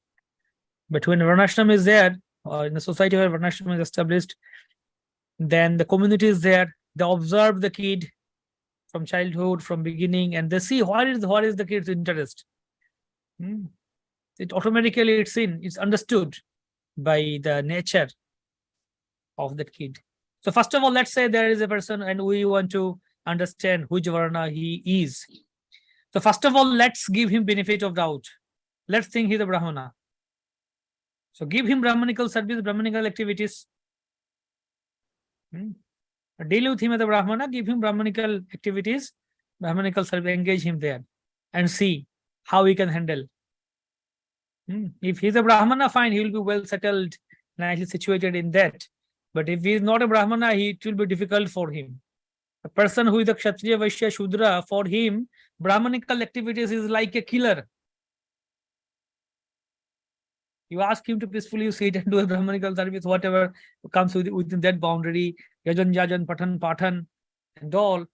A: But when Varnashram is there, in the society where Varnashram is established, then the community is there. They observe the kid from childhood, from beginning, and they see what is the kid's interest. It automatically it's understood by the nature of that kid. So first of all, let's say there is a person and we want to understand which Varna he is. So first of all, let's give him benefit of doubt. Let's think he's a Brahmana. So give him Brahmanical service, Brahmanical activities. Deal with him as a Brahmana, give him Brahmanical activities, Brahmanical service, engage him there and see how he can handle. If he's a Brahmana, fine, he will be well settled, nicely situated in that. But if he is not a Brahmana, it will be difficult for him. A person who is a Kshatriya, Vaishya, Shudra, for him, Brahmanical activities is like a killer. You ask him to peacefully sit and do a Brahmanical service, whatever comes within that boundary, Yajan, Yajan, Patan, and all.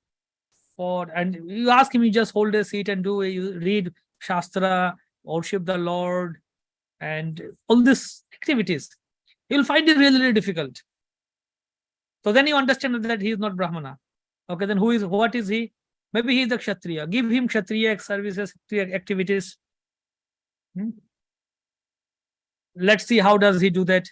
A: And you ask him, you just hold a seat and you read Shastra, worship the Lord, and all these activities. You'll find it really, really difficult. So then you understand that he is not Brahmana. Okay, then what is he? Maybe he is a Kshatriya. Give him Kshatriya services, activities. Let's see how does he do that.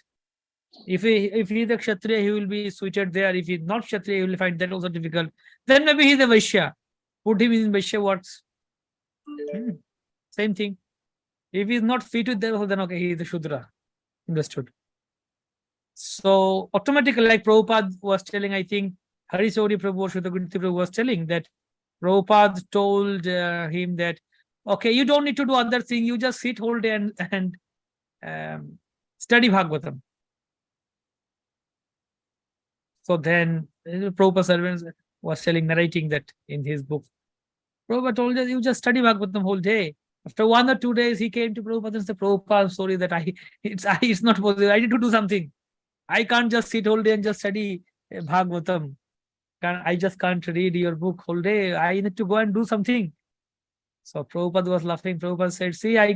A: If he is a Kshatriya, he will be suited there. If he is not Kshatriya, he will find that also difficult. Then maybe he is a Vaishya. Put him in Vaishya works. Same thing. If he is not fit with that, then okay, he is a Shudra. Understood. So automatically, like Prabhupada was telling, I think Harisauri Prabhu or Shudagurti Prabhu was telling that Prabhupada told him that, okay, you don't need to do other thing. You just sit whole day and study Bhagavatam. So then Prabhupada servants was narrating that in his book. Prabhupada told us, you just study Bhagavatam whole day. After 1 or 2 days, he came to Prabhupada and said, Prabhupada, I'm sorry that it's not possible. I need to do something. I can't just sit whole day and just study Bhagavatam. I just can't read your book whole day. I need to go and do something. So Prabhupada was laughing. Prabhupada said, see, I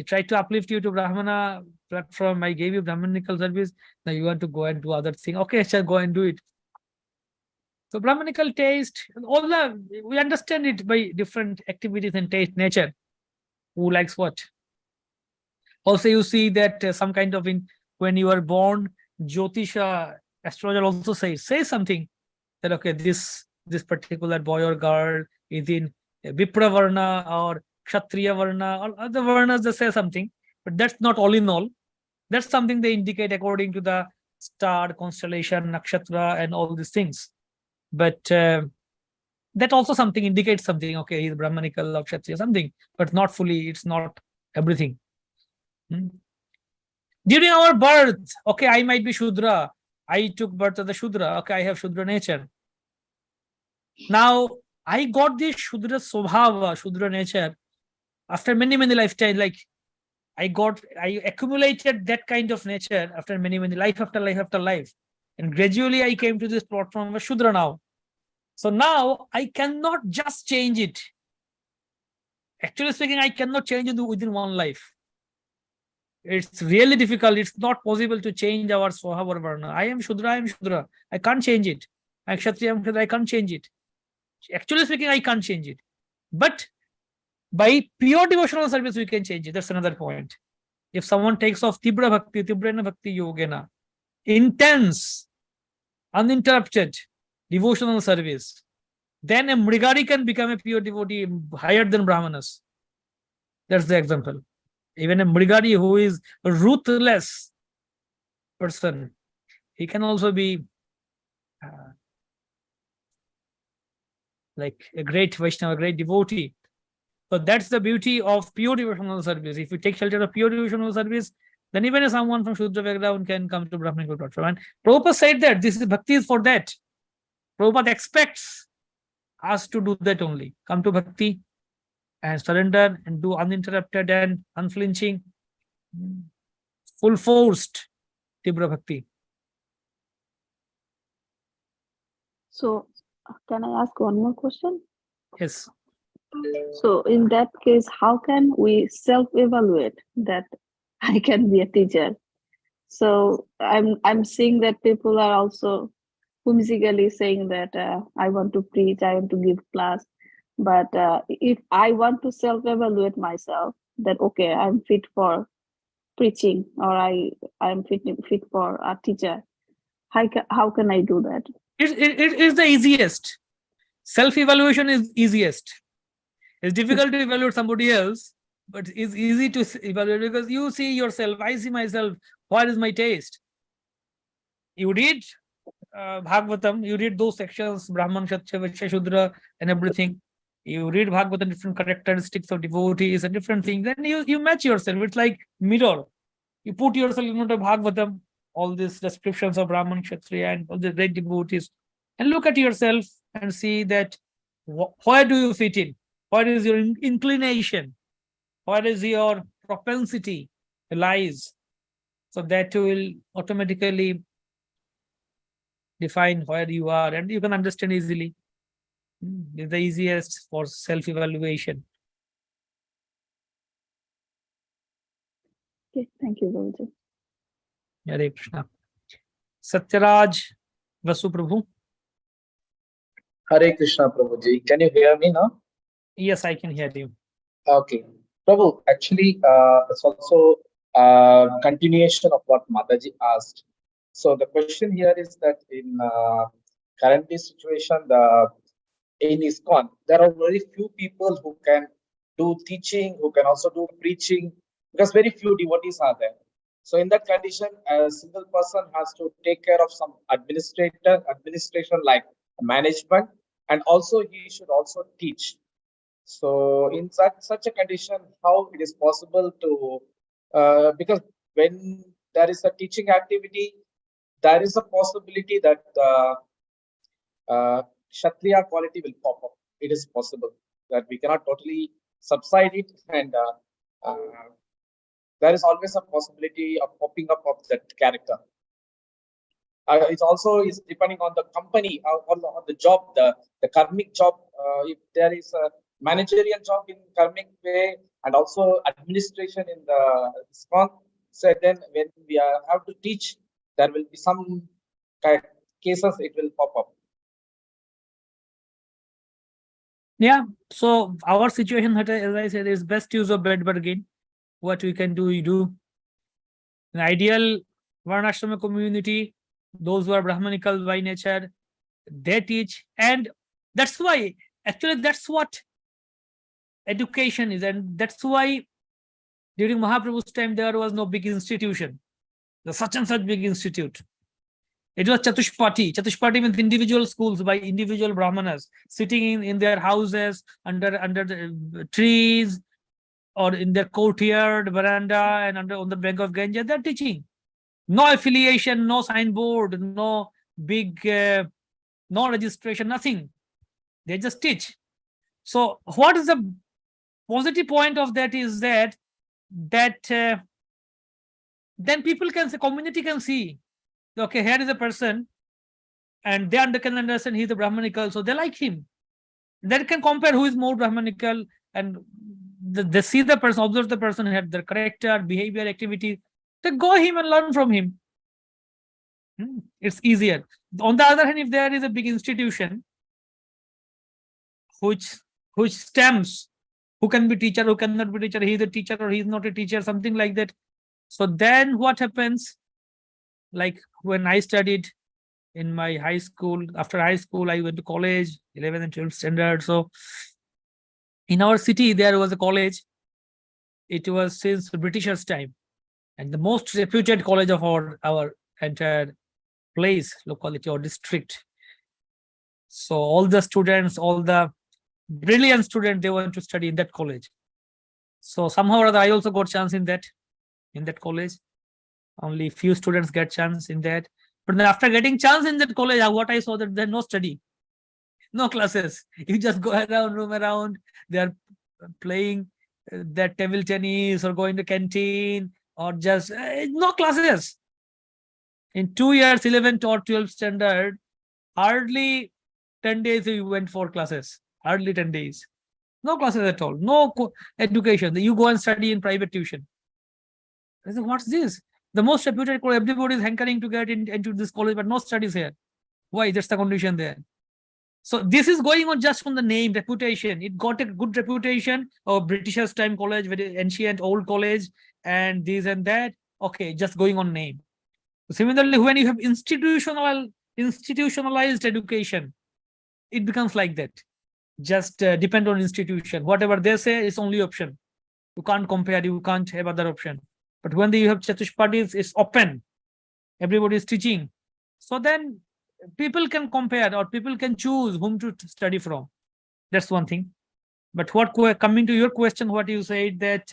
A: tried to uplift you to Brahmana platform. I gave you Brahmanical service. Now you want to go and do other thing. Okay, shall go and do it. So Brahmanical taste, we understand it by different activities and taste, nature. Who likes what? Also, you see that some kind of when you are born, Jyotisha, astrologer also say something that, okay, this particular boy or girl is in Vipra Varna or Kshatriya Varna or other Varnas, they say something, but that's not all in all. That's something they indicate according to the star, constellation, nakshatra, and all these things. But that also something indicates something, okay, he's Brahmanical or Kshatriya, something, but not fully, it's not everything. During our birth, okay, I might be Shudra. I took birth as a Shudra. Okay, I have Shudra nature. Now, I got this Shudra Swabhava, Shudra nature, after many, many lifetimes. Like, I accumulated that kind of nature after many, many life after life after life. And gradually I came to this platform of Shudra now. So now I cannot just change it. Actually speaking, I cannot change it within one life. It's really difficult. It's not possible to change our Swabhava Varna. I am Shudra. I can't change it. I am Kshatriya, I can't change it. Actually speaking, I can't change it. But by pure devotional service, we can change it. That's another point. If someone takes off Tibra Bhakti, Tibrana Bhakti Yogena, intense, uninterrupted devotional service, then a Mrigari can become a pure devotee higher than Brahmanas. That's the example. Even a Mrigari who is a ruthless person, he can also be like a great Vaishnava, a great devotee. So that's the beauty of pure devotional service. If you take shelter of pure devotional service, then even someone from Shudra background can come to Brahmanical platform. And Prabhupada said that this is bhakti is for that. Prabhupada expects us to do that only. Come to bhakti and surrender and do uninterrupted and unflinching, full forced Tibra Bhakti.
F: So can I ask one more question?
A: Yes.
F: So in that case, how can we self-evaluate that I can be a teacher? So I'm seeing that people are also whimsically saying that I want to preach, I want to give class, but if I want to self-evaluate myself, that okay, I'm fit for preaching, or I'm fit for a teacher. How can I do that?
A: It is the easiest. Self-evaluation is easiest. It's difficult to evaluate somebody else, but it's easy to evaluate because you see yourself. I see myself. What is my taste? You read Bhagavatam, you read those sections, Brahman, Kshatriya, Vaishya, Shudra, and everything. You read Bhagavatam, different characteristics of devotees and different things, and you match yourself. It's like mirror. You put yourself in front of Bhagavatam, all these descriptions of Brahman, Kshatriya, and all the great devotees, and look at yourself and see that where do you fit in? What is your inclination? What is your propensity lies? So that will automatically define where you are, and you can understand easily. It's the easiest for self-evaluation.
F: Okay, thank you, Guruji.
A: Hare Krishna. Satyaraj Vasu Prabhu.
G: Hare Krishna, Prabhuji. Can you hear me now?
A: Yes, I can hear you.
G: Okay. Prabhu, actually, it's also continuation of what Mataji asked. So the question here is that in current situation, in ISKCON, there are very few people who can do teaching, who can also do preaching, because very few devotees are there. So in that condition, a single person has to take care of some administration like management, and also he should also teach. So in such a condition, how it is possible to, because when there is a teaching activity, there is a possibility that Kshatriya quality will pop up. It is possible that we cannot totally subside it, and there is always a possibility of popping up of that character. It also is depending on the company, on the job, the karmic job. If there is a managerial job in karmic way and also administration in the ISKCON, so then when we have to teach, there will be some cases it will pop up.
A: Yeah. So our situation, as I said, is best use of bed bargain. What we can do, we do. An ideal Varnashrama community, those who are Brahmanical by nature, they teach, and that's why actually that's what education is, and that's why during Mahaprabhu's time there was no big institution, the such and such big institute. It was Chatushpati. Chatushpati means individual schools by individual Brahmanas sitting in their houses under the trees or in their courtyard, veranda, and on the bank of Ganges. They're teaching. No affiliation, no signboard, no big, no registration, nothing. They just teach. So what is the positive point of that is that then people can say, community can see, okay, here is a person, and they can understand he's a Brahmanical, so they like him. They can compare who is more Brahmanical, and they see the person, observe the person, have their character, behavior, activity. They go him and learn from him. It's easier. On the other hand, if there is a big institution which stamps who can be teacher, who cannot be teacher, he is a teacher or he is not a teacher, something like that. So then what happens? Like when I studied in my high school, after high school, I went to college, 11th and 12th standard. So in our city, there was a college. It was since the Britishers' time, and the most reputed college of our entire place, locality or district. So all the students, all the brilliant students, they want to study in that college. So somehow or other, I also got chance in that college. Only few students get chance in that. But then after getting chance in that college, what I saw that there's no study, no classes. You just go around, roam around. They're playing that table tennis or going to canteen or just no classes. In 2 years, 11th or 12th standard, hardly 10 days you went for classes, hardly 10 days. No classes at all, no education. You go and study in private tuition. I said, what's this? The most reputed college, everybody is hankering to get into this college, but no studies here. Why? That's the condition there. So this is going on just from the name, reputation. It got a good reputation of Britishers' time college, very ancient old college, and this and that. Okay, just going on name. Similarly, when you have institutionalized education, it becomes like that. Just depend on institution. Whatever they say is only option. You can't compare. You can't have other option. But when you have Chatushpatis, it's open. Everybody is teaching. So then people can compare or people can choose whom to study from. That's one thing. But what coming to your question, what you said that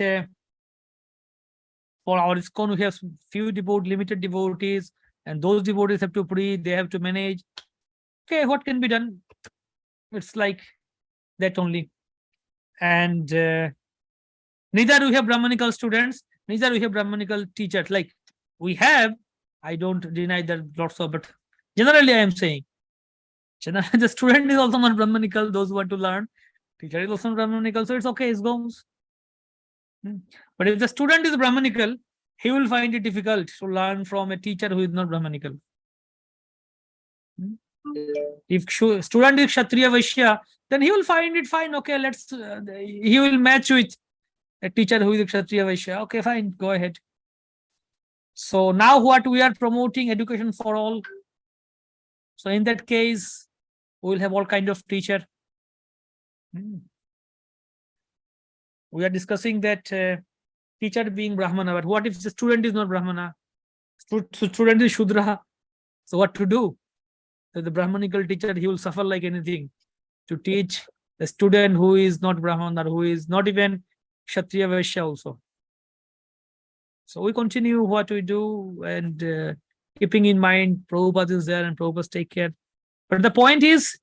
A: for our ISKCON we have few limited devotees, and those devotees have to preach, they have to manage. Okay, what can be done? It's like that only. And neither we have Brahmanical students, neither we have Brahmanical teachers. Like we have, I don't deny that lots of, but generally I am saying, the student is also not Brahmanical, those who want to learn. Teacher is also not Brahmanical, so it's okay, it goes. But if the student is Brahmanical, he will find it difficult to learn from a teacher who is not Brahmanical. If student is Kshatriya Vaishya, then he will find it fine. Okay, he will match with a teacher who is Kshatriya Vaishya. Okay, fine, go ahead. So now what we are promoting, education for all. So in that case, we will have all kind of teacher. We are discussing that teacher being Brahmana, but what if the student is not Brahmana? Student is Shudra. So what to do? So the Brahmanical teacher, he will suffer like anything to teach a student who is not Brahmana, who is not even Kshatriya Vaishya also. So we continue what we do and keeping in mind Prabhupada is there and Prabhupada take care. But the point is,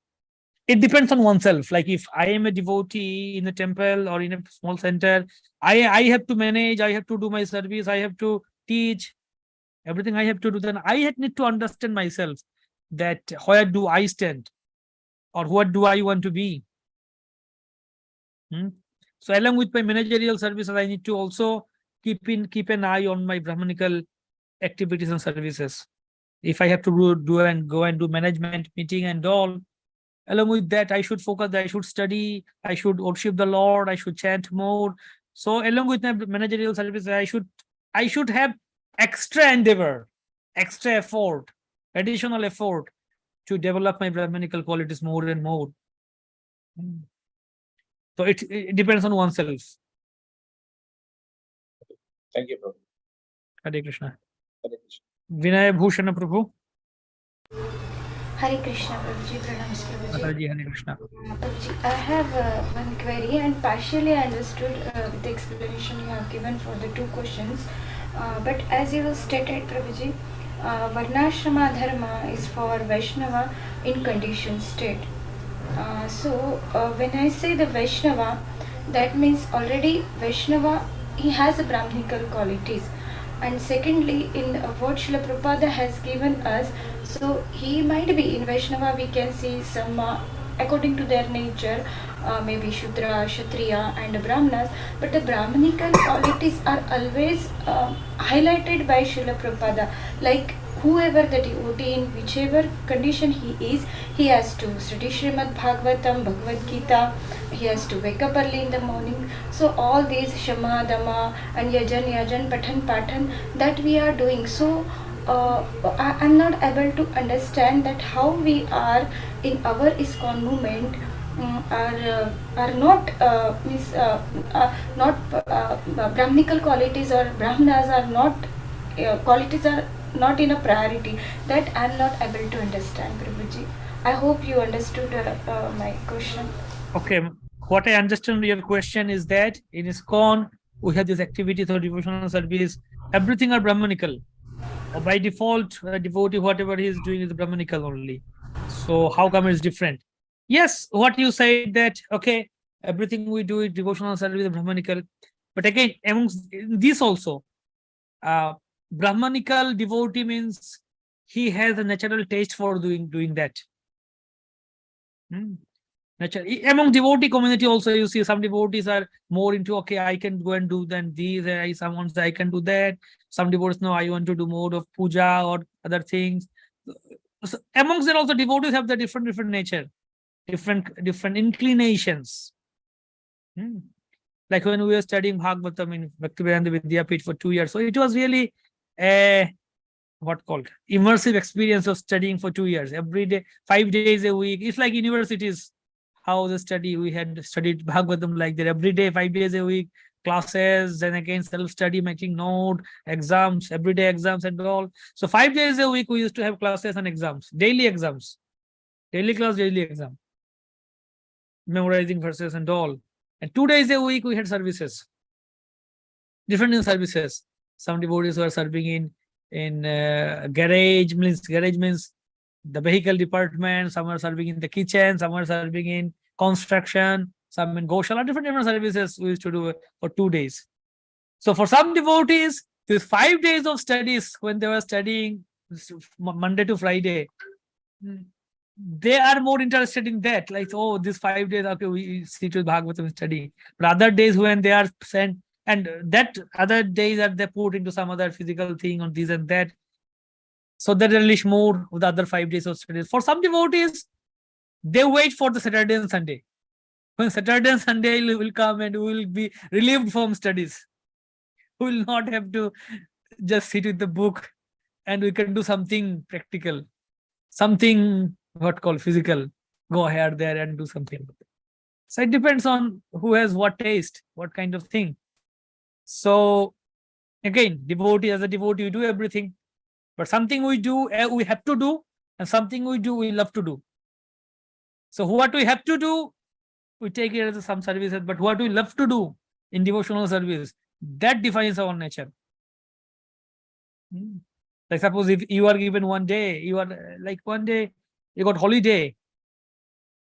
A: it depends on oneself. Like if I am a devotee in a temple or in a small center, I have to manage, I have to do my service, I have to teach, everything I have to do. Then I need to understand myself that where do I stand or what do I want to be. So along with my managerial services, I need to also keep an eye on my Brahmanical activities and services. If I have to go and do management meeting and all, along with that, I should focus, I should study, I should worship the Lord, I should chant more. So along with my managerial services, I should have extra endeavor, extra effort, additional effort to develop my Brahmanical qualities more and more. So it depends on oneself.
G: Thank you, Prabhu.
A: Hare Krishna.
G: Hare Krishna.
A: Vinay Bhushana Prabhu.
D: Hare Krishna, Prabhuji, pranams, Prabhuji.
A: Mataji, Hare Krishna.
D: Prabhuji, I have one query and partially I understood with the explanation you have given for the two questions. But as you stated, Prabhuji, Varnashrama Dharma is for Vaishnava in conditioned state. So when I say the Vaishnava, that means already Vaishnava, he has the Brahmanical qualities. And secondly, in what Srila Prabhupada has given us, so he might be in Vaishnava, we can see some, according to their nature, maybe Shudra, Kshatriya and Brahmanas, but the Brahmanical qualities are always highlighted by Srila Prabhupada. Like whoever the devotee in whichever condition he is, he has to study Srimad Bhagavatam, Bhagavad Gita, he has to wake up early in the morning. So all these Shama, Dama and Yajan, Pathan, that we are doing. So I'm not able to understand that how we are in our ISKCON movement are not Brahmanical qualities or Brahmanas are not qualities are not in a priority. That I'm not able to understand, Prabhuji. I hope you understood my question.
A: Okay, what I understand your question is that in ISKCON we have this activities or devotional service, everything are Brahmanical. Or by default, a devotee, whatever he is doing is Brahmanical only. So how come it's different? Yes, what you said that, okay, everything we do is devotional service is Brahmanical. But again, amongst this also, Brahmanical devotee means he has a natural taste for doing that. Nature. Among devotee community also, you see some devotees are more into, okay, I can go and do then these, and someone say I can do that. Some devotees, no, I want to do more of puja or other things. So amongst them also, devotees have the different nature, different inclinations. Like when we were studying Bhagavatam in Bhaktivedanta Vidyapith for 2 years, so it was really a what called immersive experience of studying for 2 years, every day, 5 days a week. It's like universities, how the study, we had studied Bhagavatam like that, every day, 5 days a week, classes, then again self-study, making note, exams, everyday exams and all. So 5 days a week we used to have classes and exams, daily class, daily exam, memorizing verses and all. And 2 days a week we had services, different services. Some devotees were serving in garage means the vehicle department. Some are serving in the kitchen, some are serving in construction, some in Goshala, different services we used to do for 2 days. So for some devotees, these 5 days of studies, when they were studying Monday to Friday, they are more interested in that. Like, oh, these 5 days, okay, we sit with Bhagavatam study. But other days when they are sent, and that other days that they put into some other physical thing on this and that, so they relish more of the other 5 days of studies. For some devotees, they wait for the Saturday and Sunday. When Saturday and Sunday will come and we will be relieved from studies. We will not have to just sit with the book, and we can do something practical, something what called physical. Go here, there, and do something. So it depends on who has what taste, what kind of thing. So again, devotee, as a devotee, we do everything, but something we do, we have to do, and something we do, we love to do. So what we have to do, we take it as some services, but what we love to do in devotional service, that defines our nature. Like suppose if you are given one day, you are like one day, you got holiday,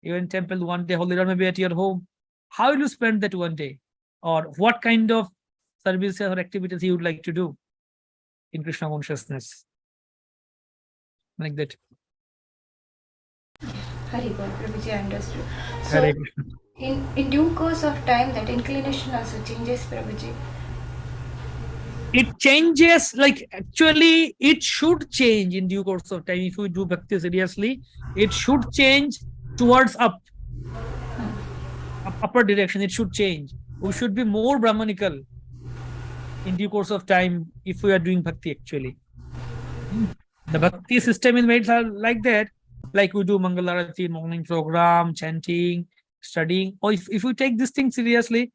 A: you're in temple one day, holiday, or maybe at your home. How will you spend that one day? Or what kind of services or activities you would like to do in Krishna consciousness? Like that.
D: Hari Bol, Prabhuji, I understood.
A: Hare
D: So,
A: Krishna.
D: in due course of time, that inclination also changes, Prabhuji.
A: It changes, like actually it should change in due course of time. If we do bhakti seriously, it should change towards upper direction. It should change. We should be more Brahmanical in due course of time if we are doing bhakti actually. The bhakti system is made like that, like we do Mangalarati, morning program, chanting, studying. Or if we take this thing seriously,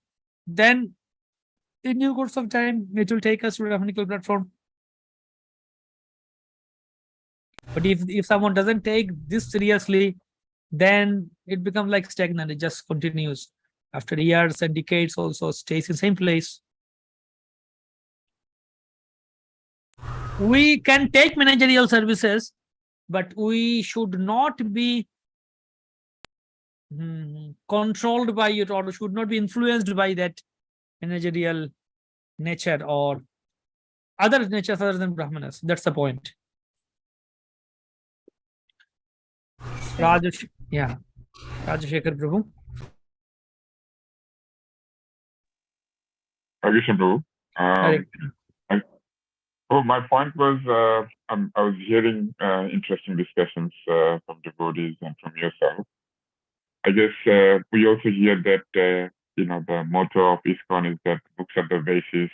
A: then in due course of time, it will take us to a Brahmanical platform. But if someone doesn't take this seriously, then it becomes like stagnant. It just continues. After years and decades also stays in the same place. We can take managerial services, but we should not be controlled by it, or should not be influenced by that managerial nature or other natures other than Brahmanas. That's the point. Rajesh, yeah. Rajashekar Prabhu.
H: Krishna Prabhu.
A: Correct.
H: Oh, my point was, I was hearing interesting discussions from devotees and from yourself. I guess we also hear that, the motto of ISKCON is that books are the basis,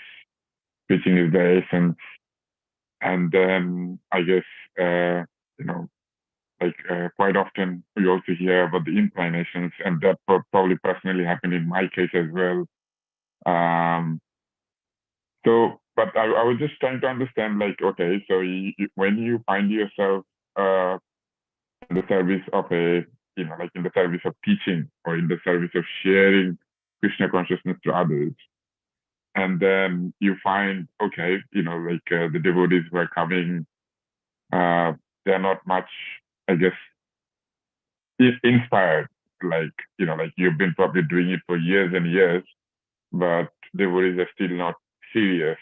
H: preaching is the essence. And then I guess, quite often we also hear about the inclinations, and that probably personally happened in my case as well. But I was just trying to understand, like, okay, so when you find yourself in the service of in the service of teaching or in the service of sharing Krishna consciousness to others, and then you find, okay, the devotees who are coming, they're not much, I guess, inspired, like you've been probably doing it for years and years, but devotees are still not serious,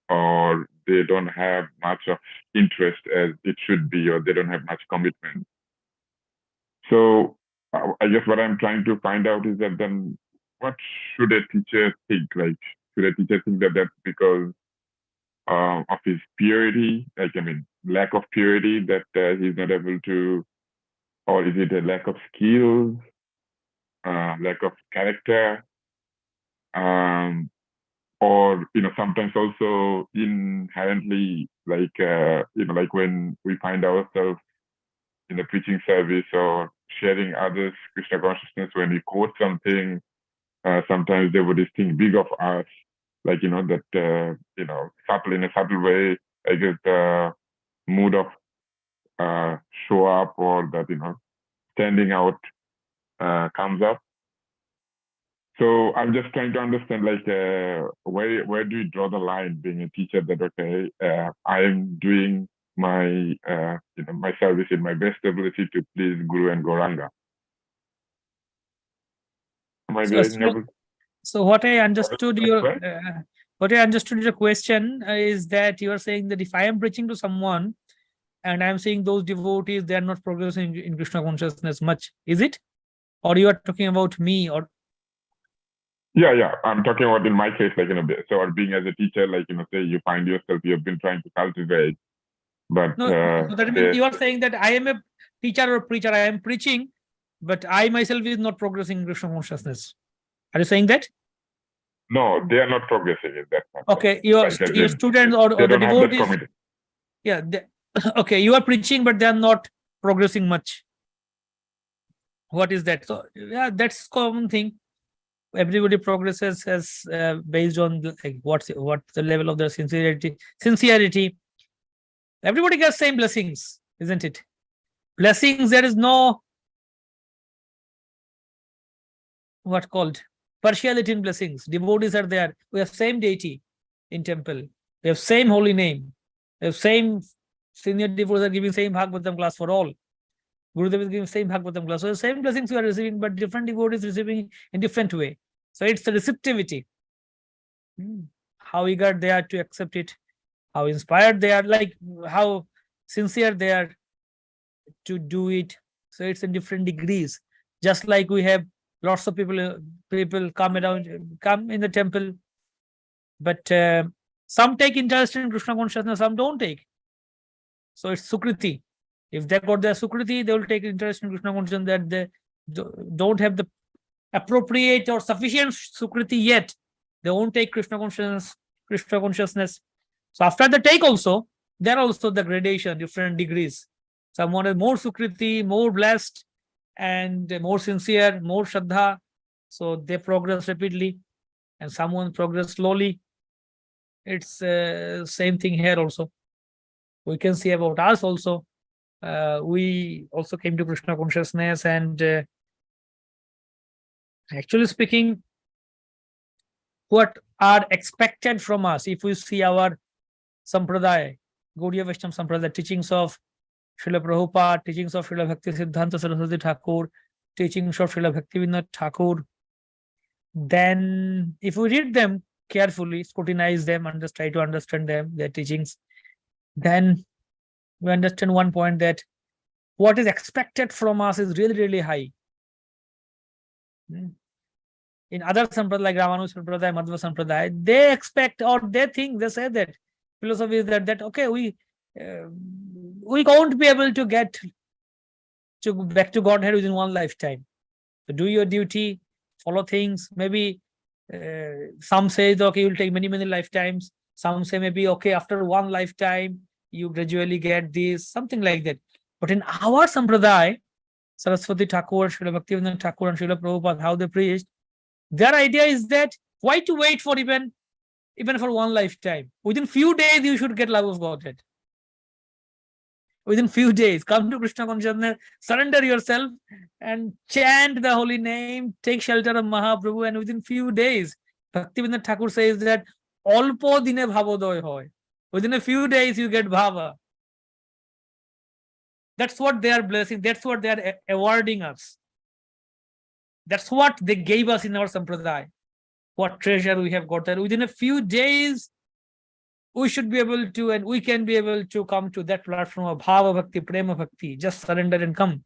H: or they don't have much of interest as it should be, or they don't have much commitment. So I guess what I'm trying to find out is that then what should a teacher think? Like, should a teacher think that that's because of his purity, like, I mean, lack of purity that he's not able to, or is it a lack of skills, lack of character, or, you know, sometimes also inherently, like, you know, like when we find ourselves in the preaching service or sharing others Krishna consciousness, when we quote something, sometimes they would think big of us, like, you know, that, you know, subtle, in a subtle way, I guess the mood of show up, or that, you know, standing out comes up. So I'm just trying to understand, like, where do you draw the line, being a teacher, that, okay, I'm doing my, you know, my service in my best ability to please Guru and Gauranga. Am I getting able?
A: So what I understood your question is that you are saying that if I am preaching to someone and I'm seeing those devotees, they are not progressing in Krishna consciousness much, is it? Or you are talking about me? Or
H: Yeah, I'm talking about in my case, like, you know, so being as a teacher, like, you know, say you find yourself, you have been trying to cultivate, but
A: no, so that means you are saying that I am a teacher or preacher, I am preaching, but I myself is not progressing in Krishna consciousness. Are you saying that?
H: no, they are not progressing in that.
A: Okay, your students or the devotees. Yeah, okay, you are preaching, but they are not progressing much. What is that? So yeah, that's common thing. Everybody progresses as based on like what the level of their sincerity. Everybody gets same blessings, isn't it? Blessings, there is no what called partiality in blessings. Devotees are there. We have same deity in temple. We have same holy name. We have same senior devotees are giving same Bhagavatam class for all. Gurudev is giving same Bhagavatam class. So the same blessings we are receiving, but different devotees receiving in different way. So it's the receptivity. How eager they are to accept it, how inspired they are, like how sincere they are to do it. So it's in different degrees. Just like we have lots of people come in the temple, but some take interest in Krishna consciousness, some don't take. So it's Sukriti. If they got their Sukriti, they will take interest in Krishna consciousness. That they don't have the appropriate or sufficient Sukriti yet, they won't take Krishna consciousness. So after the take also, there are also the gradation, different degrees. Someone is more Sukriti, more blessed, and more sincere, more Shraddha. So they progress rapidly, and someone progress slowly. It's same thing here also. We can see about us also. We also came to Krishna consciousness, and actually speaking, what are expected from us if we see our Sampradaya, Gaudiya Vaishnava Sampradaya, teachings of Srila Prabhupada, teachings of Srila Bhakti Siddhanta Saraswati Thakur, teachings of Srila Bhaktivinoda Thakur, then if we read them carefully, scrutinize them, and just try to understand them, their teachings, then we understand one point, that what is expected from us is really, really high. In other sampradaya, like Ramanuja Sampradaya, Madhva Sampradaya, they expect, or they think, they say that philosophy is that okay, we won't be able to get back to Godhead within one lifetime. So do your duty, follow things. Maybe some say that okay, you'll take many lifetimes. Some say maybe okay, after one lifetime you gradually get this, something like that. But in our Sampradaya, Saraswati Thakur, Srila Bhaktivinoda Thakur, and Srila Prabhupada, how they preached, their idea is that why to wait for even for one lifetime? Within few days you should get love of Godhead. Within few days, come to Krishna consciousness, surrender yourself and chant the holy name, take shelter of Mahaprabhu, and within few days, Bhaktivinoda Thakur says that Alpo dine bhavodoy hoy. Within a few days you get bhava. That's what they are blessing. That's what they are awarding us. That's what they gave us in our Sampradaya. What treasure we have got there. Within a few days, we should be able to, and we can be able to come to that platform of Bhava Bhakti, Prema Bhakti. Just surrender and come.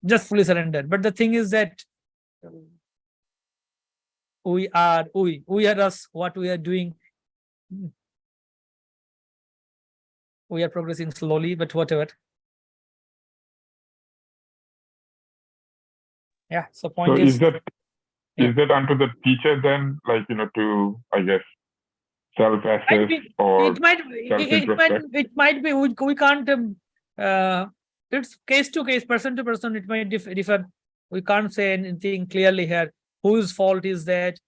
A: just fully surrendered. But the thing is that we are us, what we are doing. We are progressing slowly, but whatever. Yeah. So point
H: So
A: is,
H: is that
A: yeah.
H: is that unto the teacher then, like, to, I guess, self-assess or
A: it might
H: self-introspect?
A: it might be we can't it's case to case, person to person, it might differ. We can't say anything clearly here whose fault is that,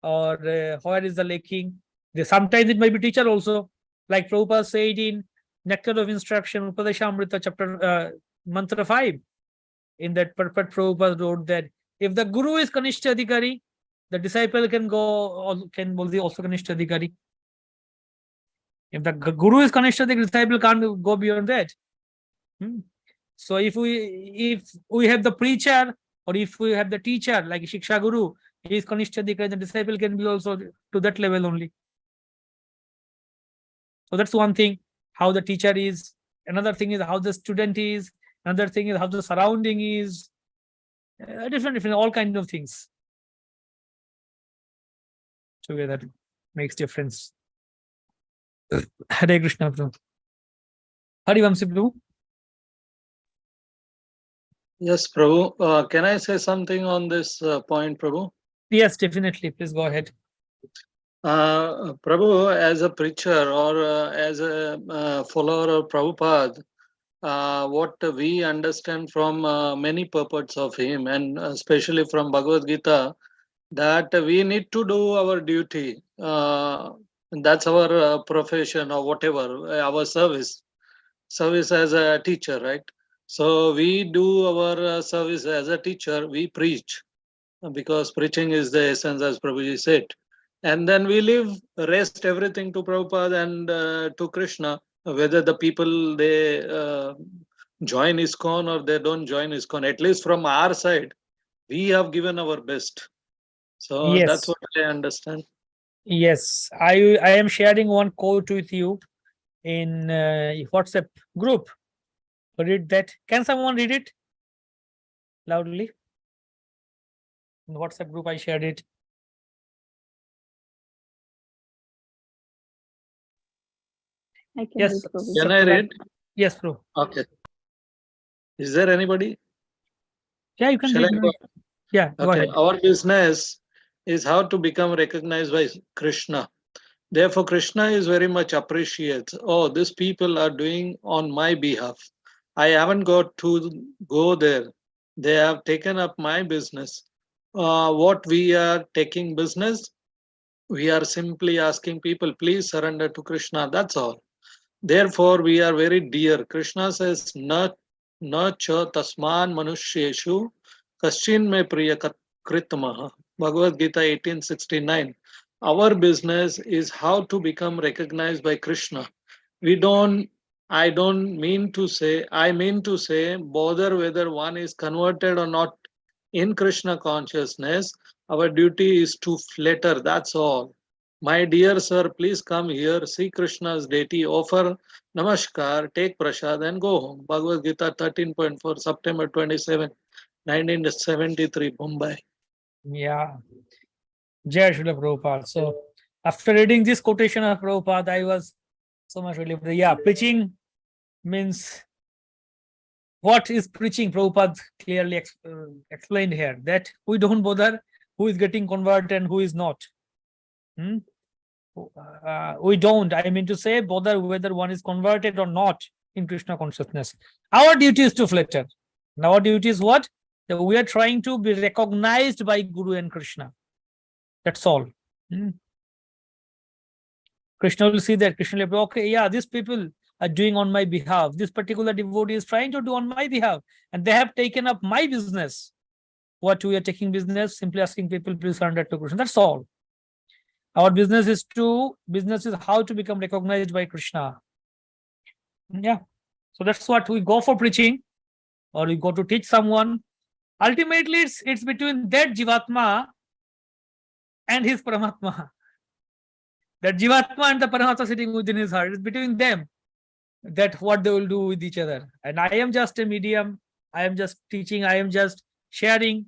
A: or where is the lacking. Sometimes it might be teacher also, like Prabhupada said in Nectar of Instruction, Upadeshamrita chapter mantra 5. In that purport, Prabhupada wrote that if the guru is Kanishta Adhikari, the disciple can also Kanishta Adhikari. If the guru is Kanishta, the disciple can't go beyond that. So if we have the preacher, or if we have the teacher like Shiksha Guru, he is Kanishta Adhikari, the disciple can be also to that level only. So that's one thing, how the teacher is. Another thing is how the student is. Another thing is how the surrounding is. Different, all kinds of things. Together makes difference. Hare Krishna, Prabhu. Hari Vamsi, Prabhu.
E: Yes, Prabhu. Can I say something on this point, Prabhu?
A: Yes, definitely. Please go ahead.
E: Prabhu, as a preacher or as a follower of Prabhupada, what we understand from many purports of him, and especially from Bhagavad Gita, that we need to do our duty. That's our profession or whatever, our service as a teacher, right? So we do our service as a teacher, we preach, because preaching is the essence, as Prabhuji said. And then we leave rest everything to Prabhupada and to Krishna, whether the people they join ISKCON or they don't join ISKCON. At least from our side, we have given our best. So
A: Yes.
E: that's what I understand.
A: Yes, I am sharing one quote with you in WhatsApp group. Read that. Can someone read it loudly? In WhatsApp group, I shared it.
F: I can
A: Yes.
F: read, Prabhu.
E: Can I read?
A: Yes, bro.
E: Okay. Is there anybody?
A: Yeah, you can
E: Shall I
A: read.
E: go?
A: Yeah, go
E: Okay.
A: ahead.
E: Our business is how to become recognized by Krishna. Therefore, Krishna is very much appreciates. Oh, these people are doing on my behalf. I haven't got to go there. They have taken up my business. What we are taking business, we are simply asking people, please surrender to Krishna. That's all. Therefore, we are very dear. Krishna says, na cha tasman manusheshu kaschin me priya kritamaha. Bhagavad Gita 1869. Our business is how to become recognized by Krishna. I mean to say, bother whether one is converted or not in Krishna consciousness. Our duty is to flatter, that's all. My dear sir, please come here, see Krishna's deity, offer namaskar, take prasad and go home. Bhagavad Gita 13.4, September 27, 1973, Mumbai.
A: Yeah. Jai Srila Prabhupada. So after reading this quotation of Prabhupada, I was so much relieved. Yeah, preaching means, what is preaching? Prabhupada clearly explained here that we don't bother who is getting converted and who is not. We don't, I mean to say, bother whether one is converted or not in Krishna consciousness. Our duty is to flatter. And our duty is what? That we are trying to be recognized by Guru and Krishna. That's all. Krishna will see that. Krishna will be, okay, yeah, these people are doing on my behalf. This particular devotee is trying to do on my behalf. And they have taken up my business. What we are taking business? Simply asking people, please surrender to Krishna. That's all. Our business is how to become recognized by Krishna. Yeah. So that's what we go for preaching, or we go to teach someone. Ultimately, it's between that Jivatma and his Paramatma. That Jivatma and the Paramatma sitting within his heart. It's between them that what they will do with each other. And I am just a medium. I am just teaching, I am just sharing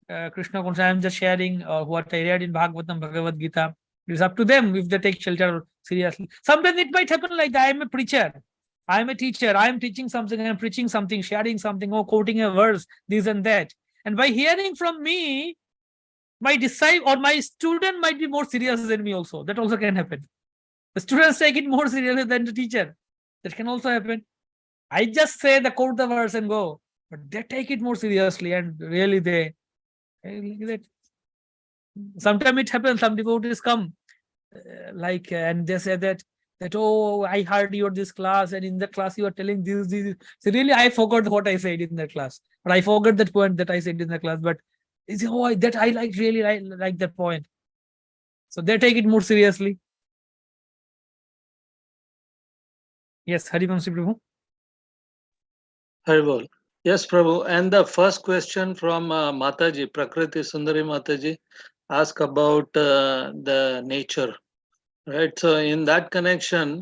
A: Krishna consciousness, I am just sharing what I read in Bhagavatam, Bhagavad Gita. It is up to them if they take shelter seriously. Sometimes it might happen like that. I am a preacher, I am a teacher, I am teaching something, I am preaching something, sharing something, or quoting a verse, this and that. And by hearing from me, my disciple or my student might be more serious than me also. That also can happen. The students take it more seriously than the teacher. That can also happen. I just say the quote the verse and go, but they take it more seriously and really they like that. Sometimes it happens, some devotees come and they say that oh, I heard you at this class, and in that class you are telling this. So really I forgot what I said in that class, but I forgot that point that I said in the class, but it's that I really like that point. So they take it more seriously. Yes, Harivanshi Prabhu.
E: Haribol. Yes, Prabhu. And the first question from Mataji, Prakriti Sundari Mataji, asked about the nature, right? So in that connection,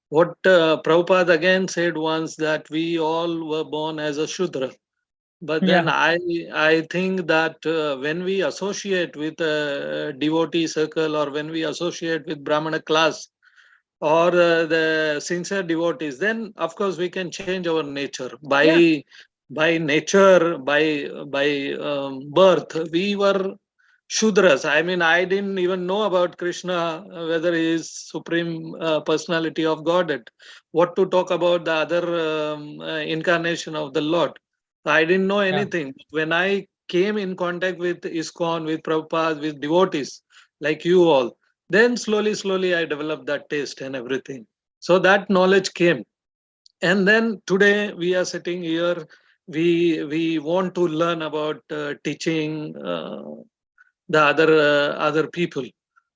E: what Prabhupada again said once, that we all were born as a Shudra. But then I think that when we associate with a devotee circle, or when we associate with Brahmana class, or the sincere devotees, then of course we can change our nature. By nature, by birth, we were Shudras. I mean, I didn't even know about Krishna, whether he is supreme personality of Godhead. What to talk about the other incarnation of the Lord? I didn't know anything. When I came in contact with ISKCON, with Prabhupada, with devotees like you all, then slowly I developed that taste and everything. So that knowledge came. And then today we are sitting here, we want to learn about teaching the other people.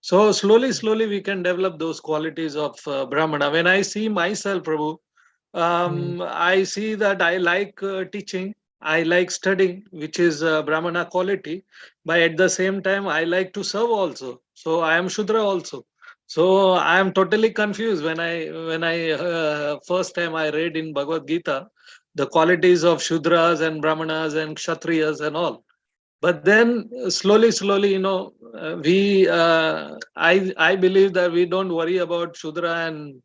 E: So slowly we can develop those qualities of Brahmana. When I see myself, Prabhu, I see that I like teaching, I like studying, which is Brahmana quality, but at the same time I like to serve also. So I am Shudra also. So I am totally confused when I first time I read in Bhagavad Gita the qualities of Shudras and Brahmanas and Kshatriyas and all. But then slowly, I believe that we don't worry about Shudra and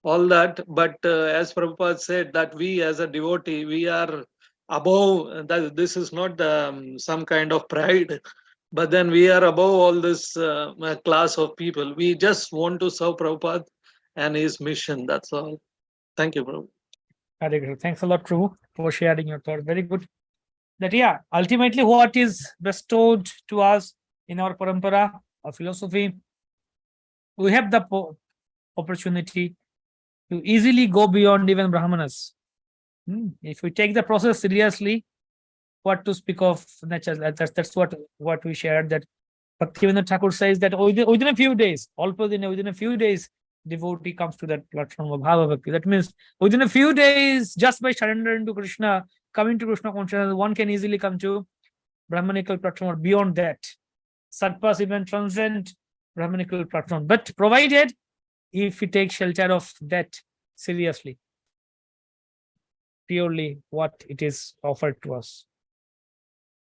E: all that. But as Prabhupada said, that we as a devotee, we are above, that this is not some kind of pride, but then we are above all this class of people. We just want to serve Prabhupada and his mission. That's all. Thank you, Prabhu.
A: Hare Krishna. Thanks a lot, Prabhu, for sharing your thoughts. Very good. That ultimately what is bestowed to us in our parampara, our philosophy, we have the opportunity to easily go beyond even Brahmanas. If we take the process seriously, what to speak of nature? That's what we shared. That Bhaktivinoda Thakur says that within a few days, within a few days, devotee comes to that platform of Bhava Bhakti. That means within a few days, just by surrendering to Krishna, coming to Krishna consciousness, one can easily come to Brahmanical platform or beyond that. Surpass, even transcend Brahmanical platform. But provided if we take shelter of that seriously, purely what it is offered to us.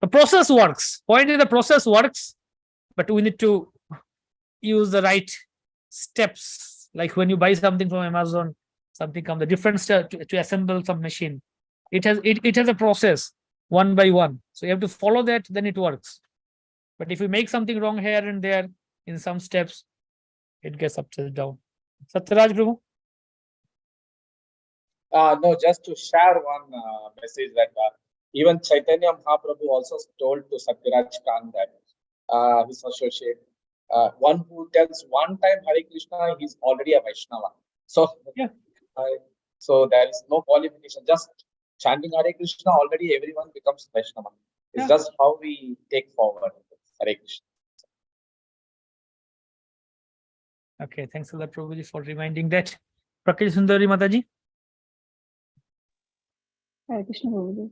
A: The process works. Point is, the process works, but we need to use the right steps. Like when you buy something from Amazon, something comes, the different step to assemble some machine. It has a process, one by one. So you have to follow that, then it works. But if you make something wrong here and there in some steps, it gets upside down. Satyaraj Prabhu?
G: No, just to share one message that even Chaitanya Mahaprabhu also told to Satyaraj Khan that his associate, one who tells one time Hare Krishna, he's already a Vaishnava. So, so there is no qualification. Just chanting Hare Krishna, already everyone becomes Vaishnava. It's just how we take forward Hare Krishna.
A: Okay, thanks a lot, Prabhuji, for reminding that. Prakriti Sundari Mataji?
F: Hare Krishna Prabhuji.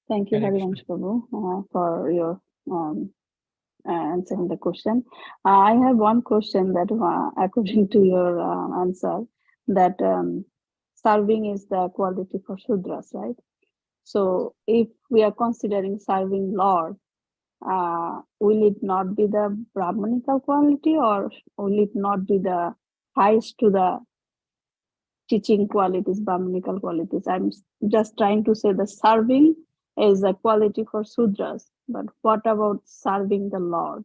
F: Thank you,
A: Hare
F: Harivansh Prabhu, for your answering the question. I have one question that, according to your answer, that serving is the quality for Shudras, right? So if we are considering serving Lord, will it not be the Brahmanical quality, or will it not be the highest to the teaching qualities, Brahmanical qualities? I'm just trying to say the serving is a quality for Sudras, but what about serving the Lord?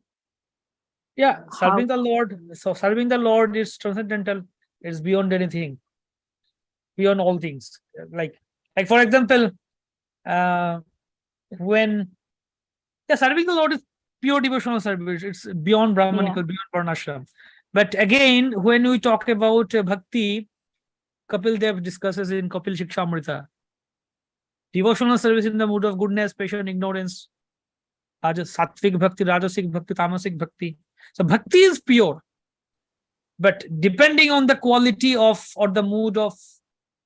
A: Yeah, serving
F: How-
A: the Lord. So serving the Lord is transcendental. It's beyond anything, beyond all things. Like for example, when serving the Lord is pure devotional service. It's beyond Brahmanical, beyond Varnashram. But again, when we talk about bhakti, Kapil Dev discusses in Kapil Shikshamrita. Devotional service in the mood of goodness, patience, ignorance, sattvic bhakti, rajasic bhakti, tamasic bhakti. So bhakti is pure. But depending on the quality of or the mood of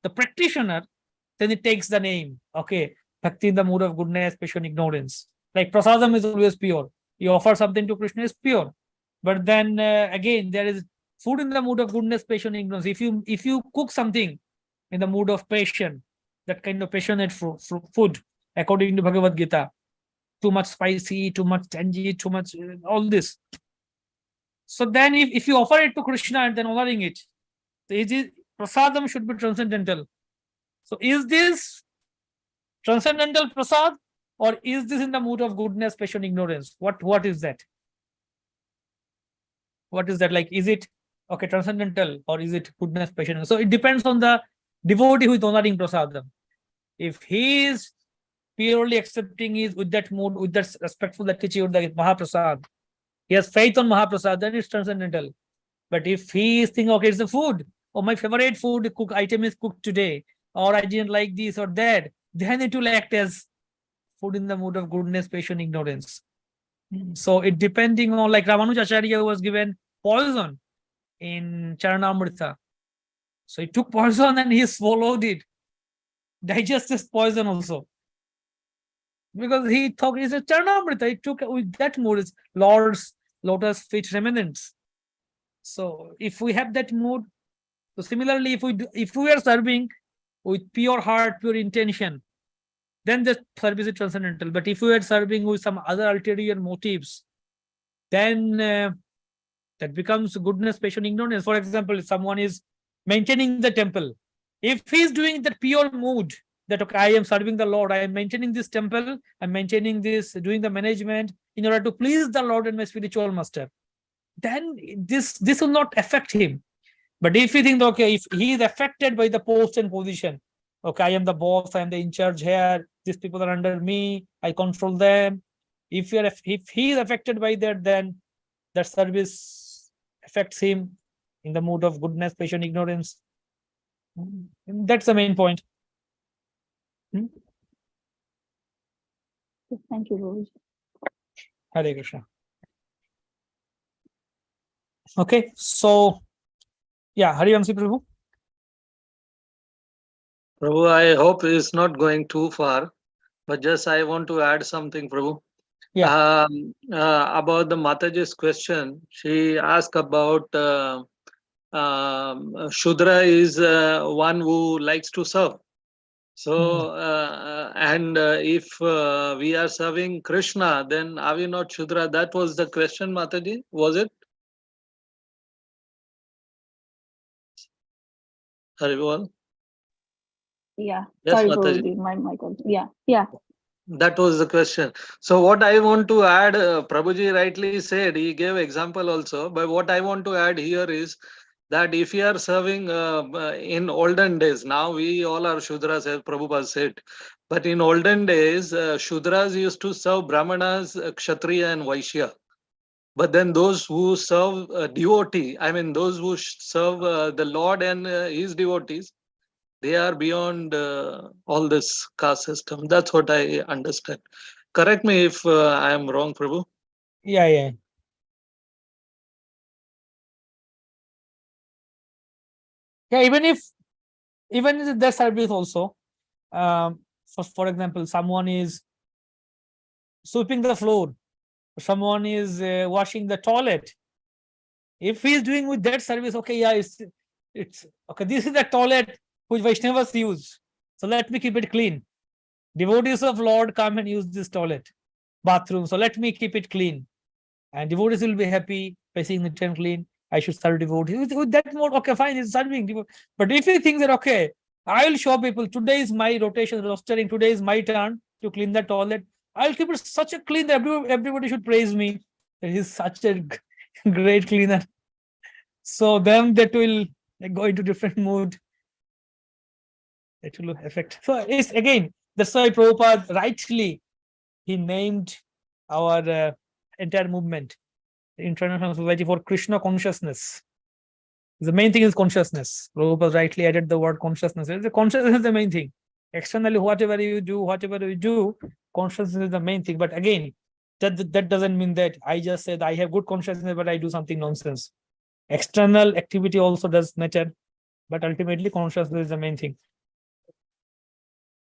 A: the practitioner, then it takes the name. Okay, bhakti in the mood of goodness, patience, ignorance. Like prasadam is always pure. You offer something to Krishna is pure. But then again, there is food in the mood of goodness, patience, ignorance. If you cook something in the mood of patience, that kind of passionate food, according to Bhagavad Gita, too much spicy, too much tangy, too much all this. So then if you offer it to Krishna and then honoring it, prasadam should be transcendental. So is this transcendental prasad, or is this in the mood of goodness, passion, ignorance? What is that? What is that? Like, is it okay transcendental, or is it goodness, passion? So it depends on the devotee who is honoring prasadam. If he is purely accepting is with that mood, with that respectful attitude, with the Mahaprasad, he has faith on Mahaprasad, then it's transcendental. But if he is thinking, okay, it's the food, or my favorite food item is cooked today, or I didn't like this or that, then it will act as food in the mood of goodness, patience, ignorance. So it depending on, like Ramanujacharya was given poison in Charanamrita. So he took poison and he swallowed it. Digested poison also. Because he thought it's a Charanamrita. He took with that mood, is Lord's lotus feet remnants. So if we have that mood, so similarly, if we are serving with pure heart, pure intention, then the service is transcendental. But if we are serving with some other ulterior motives, then that becomes goodness, passion, ignorance. For example, if someone is maintaining the temple, if he is doing that pure mood, that okay, I am serving the Lord, I am maintaining this temple, I'm maintaining this, doing the management in order to please the Lord and my spiritual master, then this will not affect him. But if you think, okay, if he is affected by the post and position, okay, I am the boss, I am the in charge here, these people are under me, I control them. If he is affected by that, then that service affects him in the mood of goodness, patience, ignorance. That's the main point.
F: Thank you, Rose.
A: Hare Krishna. Okay, so yeah, Harivanshi Prabhu.
E: Prabhu, I hope it's not going too far, but just I want to add something, Prabhu.
A: Yeah.
E: About the Mataji's question, she asked about Shudra is one who likes to serve. So, if we are serving Krishna, then are we not Shudra? That was the question, Mataji, was it? Harival?
F: Yeah.
E: Yes,
F: Sorry,
E: Mataji.
F: Guruji, my call. Yeah.
E: That was the question. So what I want to add, Prabhuji rightly said, he gave example also, but what I want to add here is that if you are serving in olden days, now we all are Shudras, as Prabhupada said, but in olden days, Shudras used to serve Brahmanas, Kshatriya and Vaishya. But then those who serve devotee, I mean those who serve the Lord and his devotees, they are beyond all this caste system. That's what I understand. Correct me if I am wrong, Prabhu.
A: Yeah. Yeah, even in their service also, for example, someone is sweeping the floor, someone is washing the toilet. If he is doing with that service, okay, yeah, it's okay. This is the toilet which Vaishnavas use, so let me keep it clean. Devotees of Lord come and use this toilet, bathroom. So let me keep it clean. And devotees will be happy by seeing it and clean. I should serve devotees. With that mode, okay, fine, it's serving. But if you think that, okay, I will show people, today is my rotation, rostering, today is my turn to clean the toilet. I'll keep it such a clean that everybody should praise me. It is such a great cleaner. So then that will go into different mood. It will affect. So it's again, that's why Prabhupada rightly, he named our entire movement, the International Society for Krishna Consciousness. The main thing is consciousness. Prabhupada rightly added the word consciousness. The consciousness is the main thing. Externally, whatever you do, consciousness is the main thing. But again, that doesn't mean that I just said I have good consciousness, but I do something nonsense. External activity also does matter, but ultimately consciousness is the main thing.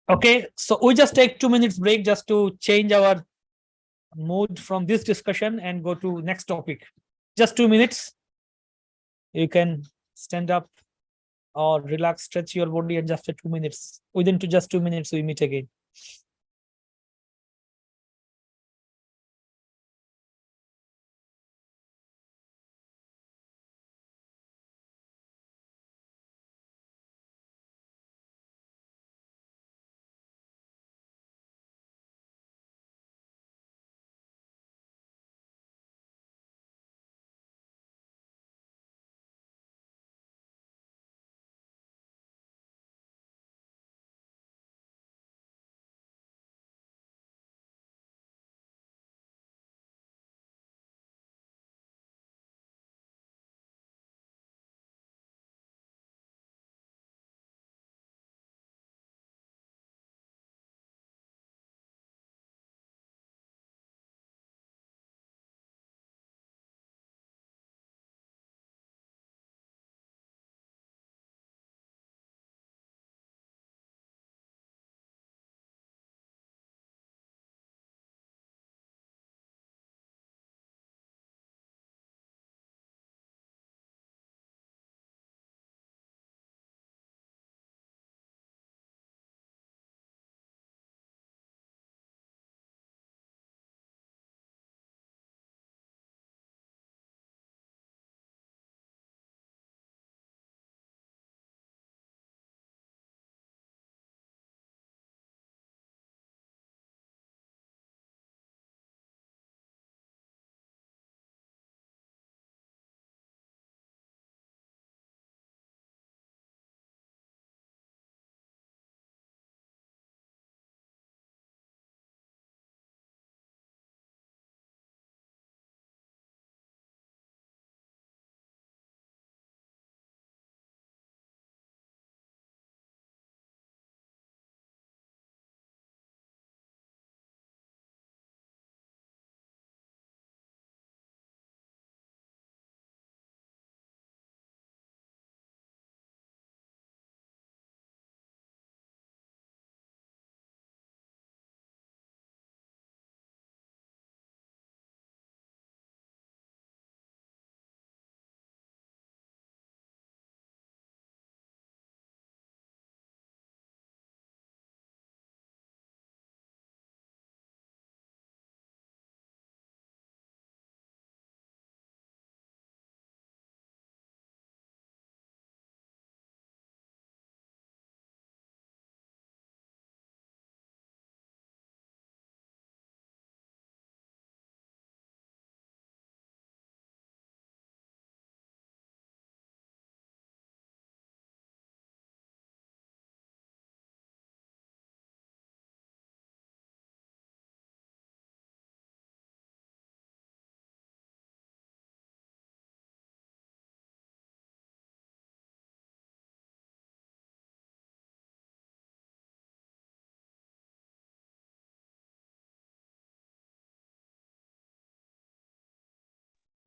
A: Okay, so we just take 2 minutes break just to change our mood from this discussion and go to next topic. Just 2 minutes. You can stand up or relax, stretch your body, and just 2 minutes. Within just 2 minutes, we meet again.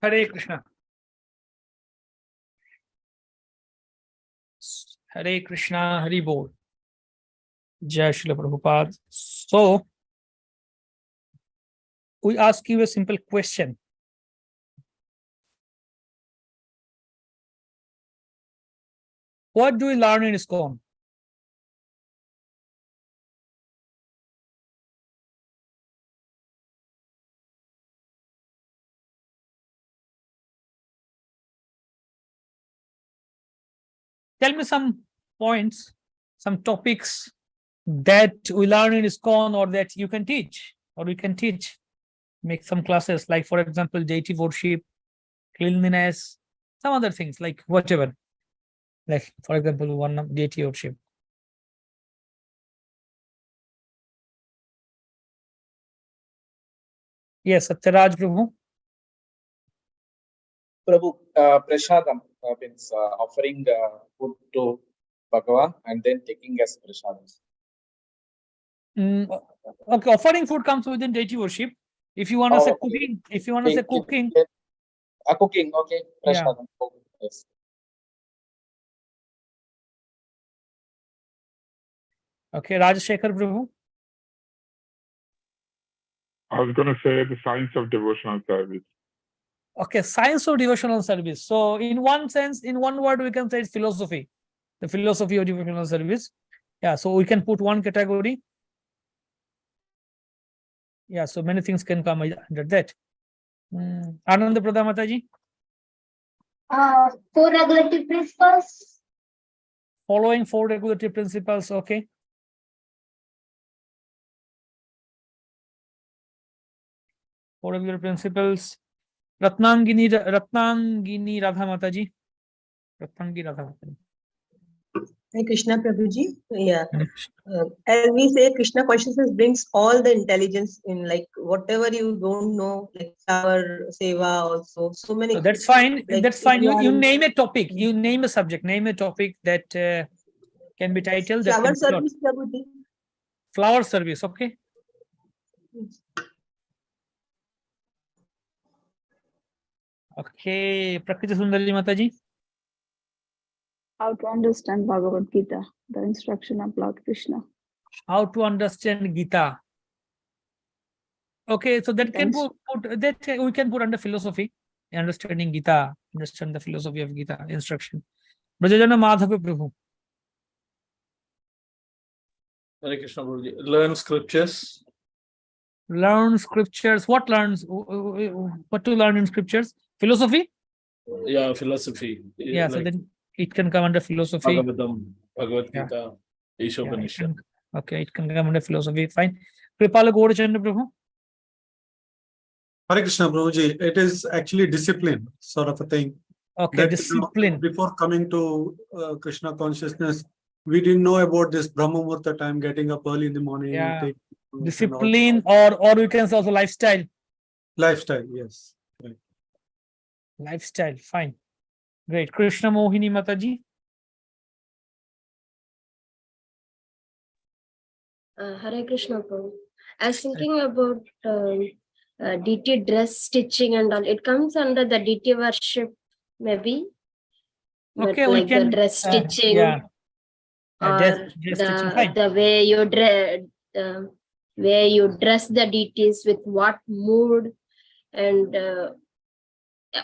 A: Hare Krishna. Hare Krishna, Hari Bol. Jai Srila Prabhupada. So, we ask you a simple question. What do we learn in ISKCON? Tell me some points, some topics that we learn in ISKCON or that you can teach or we can teach. Make some classes, like for example, deity worship, cleanliness, some other things, like whatever. Like for example, one deity worship. Yes, Satyaraj Prabhu.
G: Prabhu, prasadam means offering food to Bhagavan and then taking as prasadam.
A: Okay, offering food comes within deity worship. If you want to
G: Oh,
A: say
G: okay.
A: cooking, if you want to say cooking,
G: Cooking, okay.
A: Yeah.
G: Prasadam. Okay, yes.
A: okay, Rajashekhar Prabhu.
H: I was going to say the science of devotional service.
A: Okay, science of devotional service. So in one sense, in one word, we can say it's philosophy. The philosophy of devotional service. Yeah, so we can put one category. Yeah, so many things can come under that. Ananda Pradha Mataji.
I: 4 regulative principles.
A: Following 4 regulative principles. Okay. Four regulative principles. Ratnangini Radha Mataji. Ratnangini Radha Mataji.
J: Hey Krishna Prabhuji, yeah. As we say, Krishna consciousness brings all the intelligence in, like whatever you don't know, like our seva also. So many.
A: So that's fine.
J: like,
A: That's fine. You
J: if you are in-
A: name a topic. You name a subject. Name a topic that can be titled. That
J: Flower
A: can be taught.
J: service, Prabhuji.
A: Flower service. Okay. Okay. Prakriti Sundari Mataji.
F: How to understand Bhagavad Gita, the instruction of Lord Krishna.
A: How to understand Gita. Okay, so that can put that we can put under philosophy. Understanding Gita, understand the philosophy of Gita instruction. Brajajana Madhava Prabhu.
K: Hare Krishna Prabhuji. Learn scriptures.
A: Learn scriptures. What learns? What to learn in scriptures? Philosophy.
K: Yeah, philosophy.
A: Yeah, so
K: like
A: then it can come under philosophy.
K: Bhagavatam, Bhagavad Gita, Ishopanishad.
A: Okay, it can come under philosophy. Fine. Kripala Gaurachandra Prabhu.
C: Hare Krishna Prabhuji, it is actually discipline sort of a thing.
A: Okay,
C: That,
A: discipline.
C: before coming to Krishna consciousness, we didn't know about this Brahma Muhurta time, getting up early in the morning.
A: Yeah.
C: take-
A: Discipline, or we can say also lifestyle.
C: Lifestyle, yes. Right.
A: Lifestyle, fine. Great. Krishna Mohini Mataji.
I: Hare Krishna Prabhu. I was thinking about DT dress stitching and all. It comes under the DT worship, maybe. But
A: Okay, we
I: like
A: can.
I: the dress stitching.
A: Yeah.
I: Or
A: Dress stitching, fine.
I: the way you dress, where you dress the DTs with what mood, and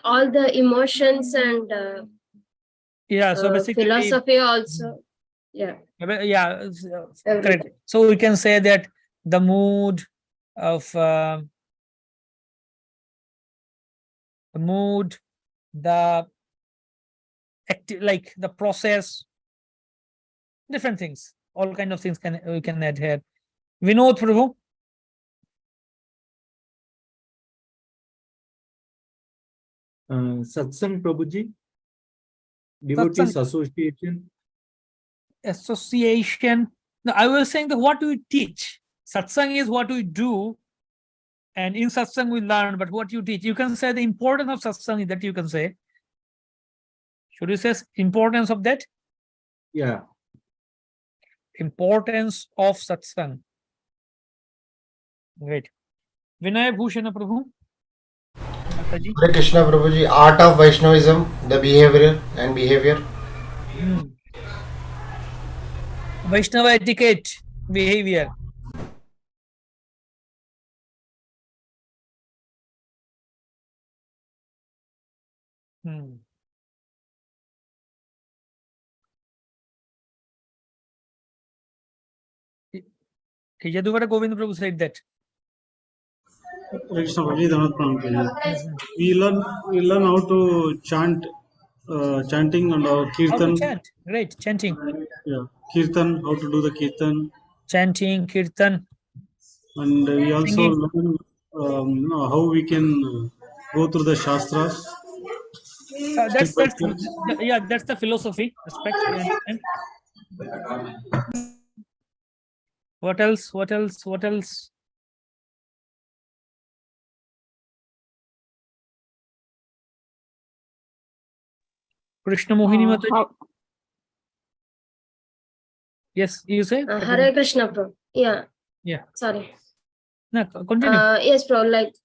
I: all the emotions and
A: Yeah, so basically.
I: philosophy also. Yeah.
A: Yeah, correct.
I: Everything.
A: So we can say that the mood of the active, like the process, different things, all kind of things we can add here. Vinod Prabhu.
B: Satsang Prabhuji. Devotees Association.
A: Association. No, I was saying that what we teach. Satsang is what we do, and in satsang we learn, but what you teach. You can say the importance of satsang, that you can say. Should you say importance of that?
B: Yeah.
A: Importance of satsang. Great. Vinay Bhushana Prabhu. Mataji.
L: Hare Krishna Prabhuji, art of Vaishnavism, the behavior.
A: Vaishnava etiquette, behavior. Yaduvara Govind Prabhu said that.
C: Krishna Prabhuji, we learn how to chant chanting and
A: How to
C: kirtan.
A: chant? Great, chanting.
C: Yeah, kirtan, how to do the kirtan.
A: Chanting, kirtan.
C: And we also
A: Singing.
C: learn how we can go through the shastras.
A: That's
C: Step by step.
A: yeah, that's the philosophy. Respect. We understand. What else? What else? What else? Krishna Mohini Mataji.
F: How,
A: Yes, you say?
I: Hare Krishna, bro. Yeah.
A: Yeah.
I: Sorry.
A: No, continue.
I: Yes, bro. Like,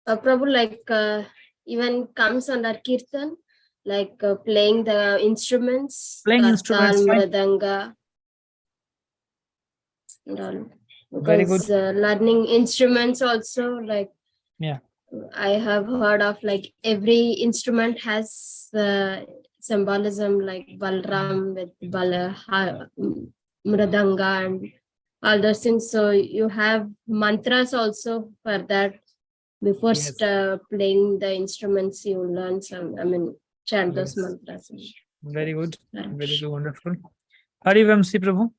I: Prabhu, like, even comes under kirtan, like playing the instruments,
A: Playing instruments,
I: kartal,
A: fine.
I: mridanga, and all.
A: Very good.
I: Because learning instruments also, like,
A: Yeah.
I: I have heard of like every instrument has symbolism, like Balram with Mridanga and all those things. So you have mantras also for that. Before
A: Yes.
I: playing the instruments, you learn some, I mean, chant those
A: Yes.
I: mantras.
A: Very good.
I: Correct.
A: Very good. Wonderful. Harivamsi Prabhu.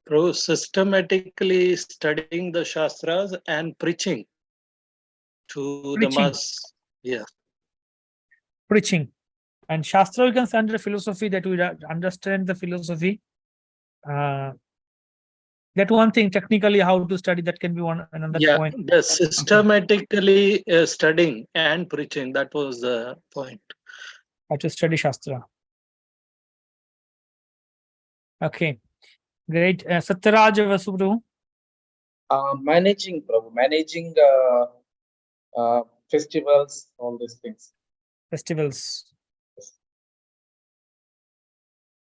E: Prabhu, systematically studying the Shastras and preaching to the mass. Yeah.
A: Preaching. And Shastra, you can say under philosophy, that we understand the philosophy. That one thing, technically, how to study, that can be one another point.
E: The systematically studying and preaching, that was the point.
A: How to study Shastra. Okay. Great. Satyaraj Vasu Prabhu.
G: Managing, Prabhu, managing festivals, all these things.
A: Festivals.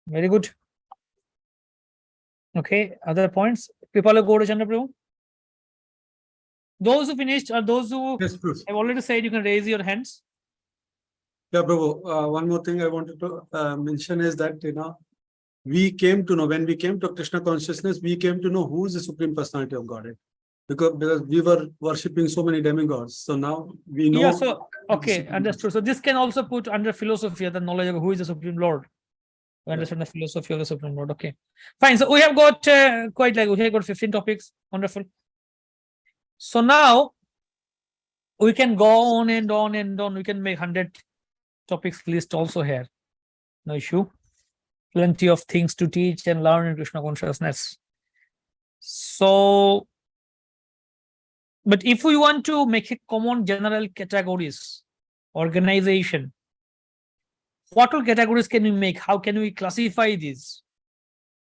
A: Very good. Okay. Other points. Kripala Gaurachandra Prabhu. Those who finished or those who
C: Yes, please.
A: have already said, you can raise your hands.
C: Yeah, Prabhu. One more thing I wanted to mention is that, we came to know, when we came to Krishna consciousness, we came to know who is the Supreme Personality of Godhead. Because we were worshipping so many demigods. So now we know.
A: Yeah, so, okay, understood. So this can also put under philosophy, the knowledge of who is the Supreme Lord. We understand the philosophy of the Supreme Lord. Okay, fine. So we have got we have got 15 topics. Wonderful. So now we can go on and on and on. We can make 100 topics list also here. No issue. Plenty of things to teach and learn in Krishna consciousness. So, but if we want to make a common general categories, organization, what all categories can we make? How can we classify these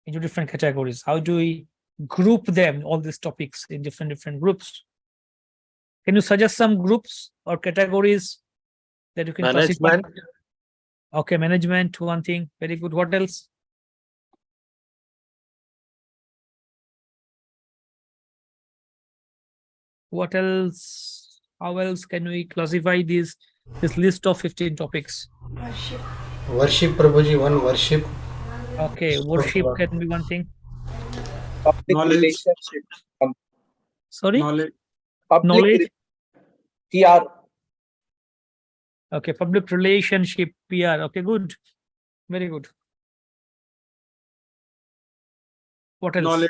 A: into different categories? How do we group them, all these topics, in different groups? Can you suggest some groups or categories that you can
E: Management.
A: classify? Okay, management, one thing. Very good. What else? What else? How else can we classify this list of 15 topics?
D: Worship.
L: Worship, Prabhuji, one worship.
A: Okay, worship can be one thing.
G: Public
C: Knowledge.
G: relationship.
A: Sorry?
C: Knowledge.
G: Public
A: Knowledge.
G: PR.
A: Okay, public relationship, PR. Okay, good. Very good. What else?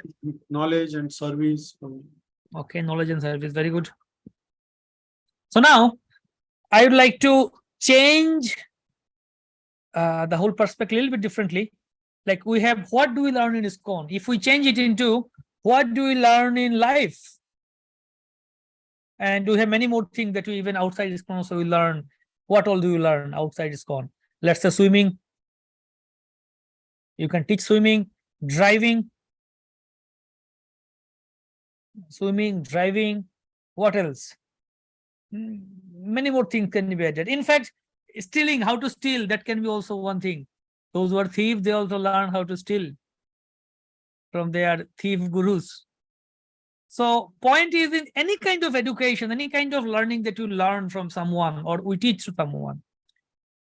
C: Knowledge and service.
A: Okay, knowledge and service. Very good. So now I would like to change the whole perspective a little bit differently. Like we have, what do we learn in ISKCON? If we change it into, what do we learn in life? And we have many more things that we even outside ISKCON also we learn. What all do you learn outside ISKCON? Let's say swimming. You can teach swimming, driving. Swimming, driving. What else? Many more things can be added. In fact, stealing, how to steal, that can be also one thing. Those who are thieves, they also learn how to steal from their thief gurus. So point is, in any kind of education, any kind of learning that you learn from someone or we teach to someone,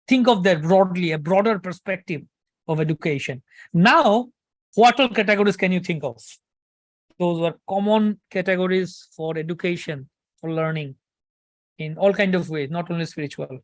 A: think of that broadly, a broader perspective of education. Now, what all categories can you think of? Those were common categories for education, for learning in all kinds of ways, not only spiritual.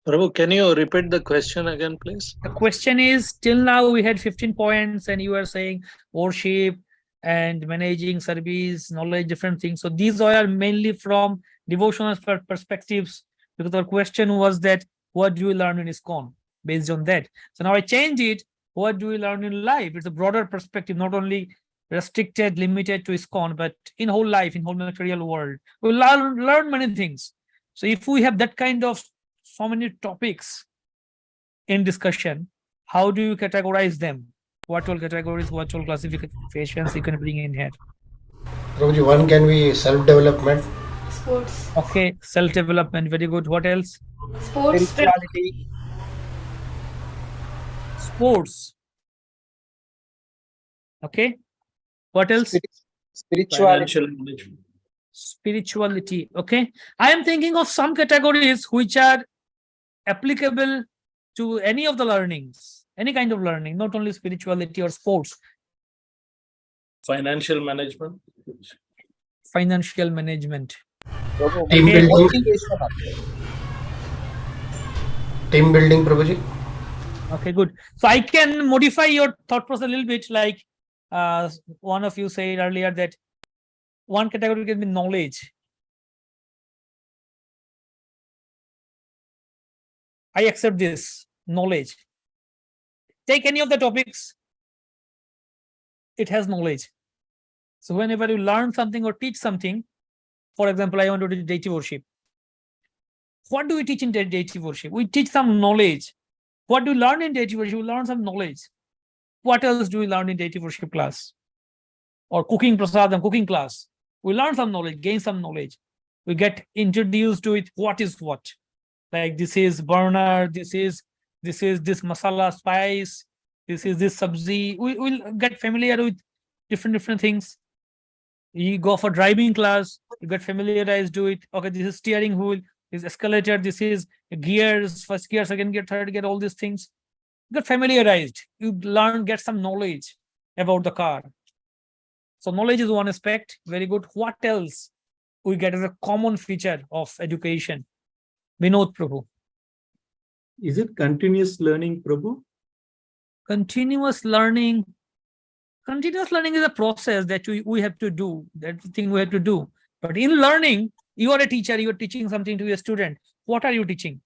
E: Prabhu, can you repeat the question again, please?
A: The question is, till now we had 15 points and you are saying worship and managing service, knowledge, different things. So these are mainly from devotional perspectives, because our question was that what do we learn in ISKCON based on that. So now I changed it. What do we learn in life? It's a broader perspective, not only restricted, limited to ISKCON, but in whole life, in whole material world. We learn many things. So if we have that kind of so many topics in discussion, how do you categorize them? What all categories, what all classifications you can bring in here?
L: Prabhuji, one can be self-development.
D: Sports.
A: Okay, self-development, very good. What else?
D: Sports.
G: Spirituality.
A: Sports. Okay. What else?
G: Spirituality.
K: Financial management.
A: Spirituality. Okay. I am thinking of some categories which are applicable to any of the learnings, any kind of learning, not only spirituality or sports.
K: Financial management.
A: Financial management.
L: Team building.
G: Motivation.
L: Team building, Prabhuji.
A: Okay, good. So I can modify your thought process a little bit, like one of you said earlier that one category can be knowledge. I accept this, knowledge. Take any of the topics, it has knowledge. So whenever you learn something or teach something, for example, I want to do deity worship. What do we teach in deity worship? We teach some knowledge. What do we learn in deity worship? We learn some knowledge. What else do we learn in deity worship class? Or cooking prasadam, cooking class. We learn some knowledge, gain some knowledge. We get introduced to it, what is what. Like this is burner, this is this masala spice, this is this sabzi. We will get familiar with different things. You go for driving class, you get familiarized with it. Okay, this is steering wheel, this is escalator, this is gears, first gear, second gear, third gear, all these things. You get familiarized. You learn, get some knowledge about the car. So knowledge is one aspect. Very good. What else we get as a common feature of education? Vinod Prabhu.
B: Is it continuous learning, Prabhu?
A: Continuous learning. Continuous learning is a process that we have to do. That's the thing we have to do. But in learning, you are a teacher, you are teaching something to your student. What are you teaching?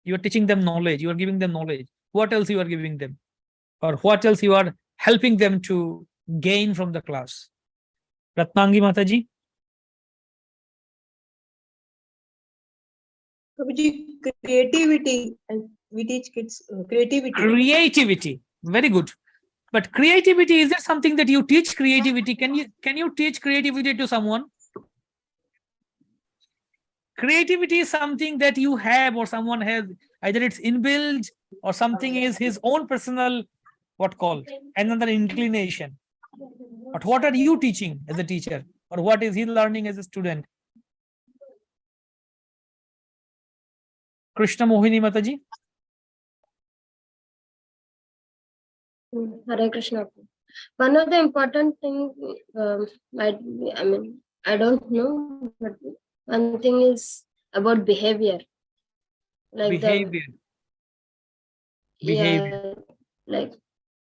A: You are teaching them knowledge. You are giving them knowledge. What else you are giving them? Or what else you are helping them to gain from the class? Ratnangi Mataji.
J: Creativity, and we teach kids creativity.
A: Creativity, very good. But creativity, is there something that you teach creativity? Can you teach creativity to someone? Creativity is something that you have or someone has, either it's inbuilt or something is his own personal, another inclination. But what are you teaching as a teacher, or what is he learning as a student? Krishna Mohini Mataji.
I: Hare Krishna. One of the important thing, I don't know, but one thing is about behavior. Like
A: Behavior.
I: Yeah, like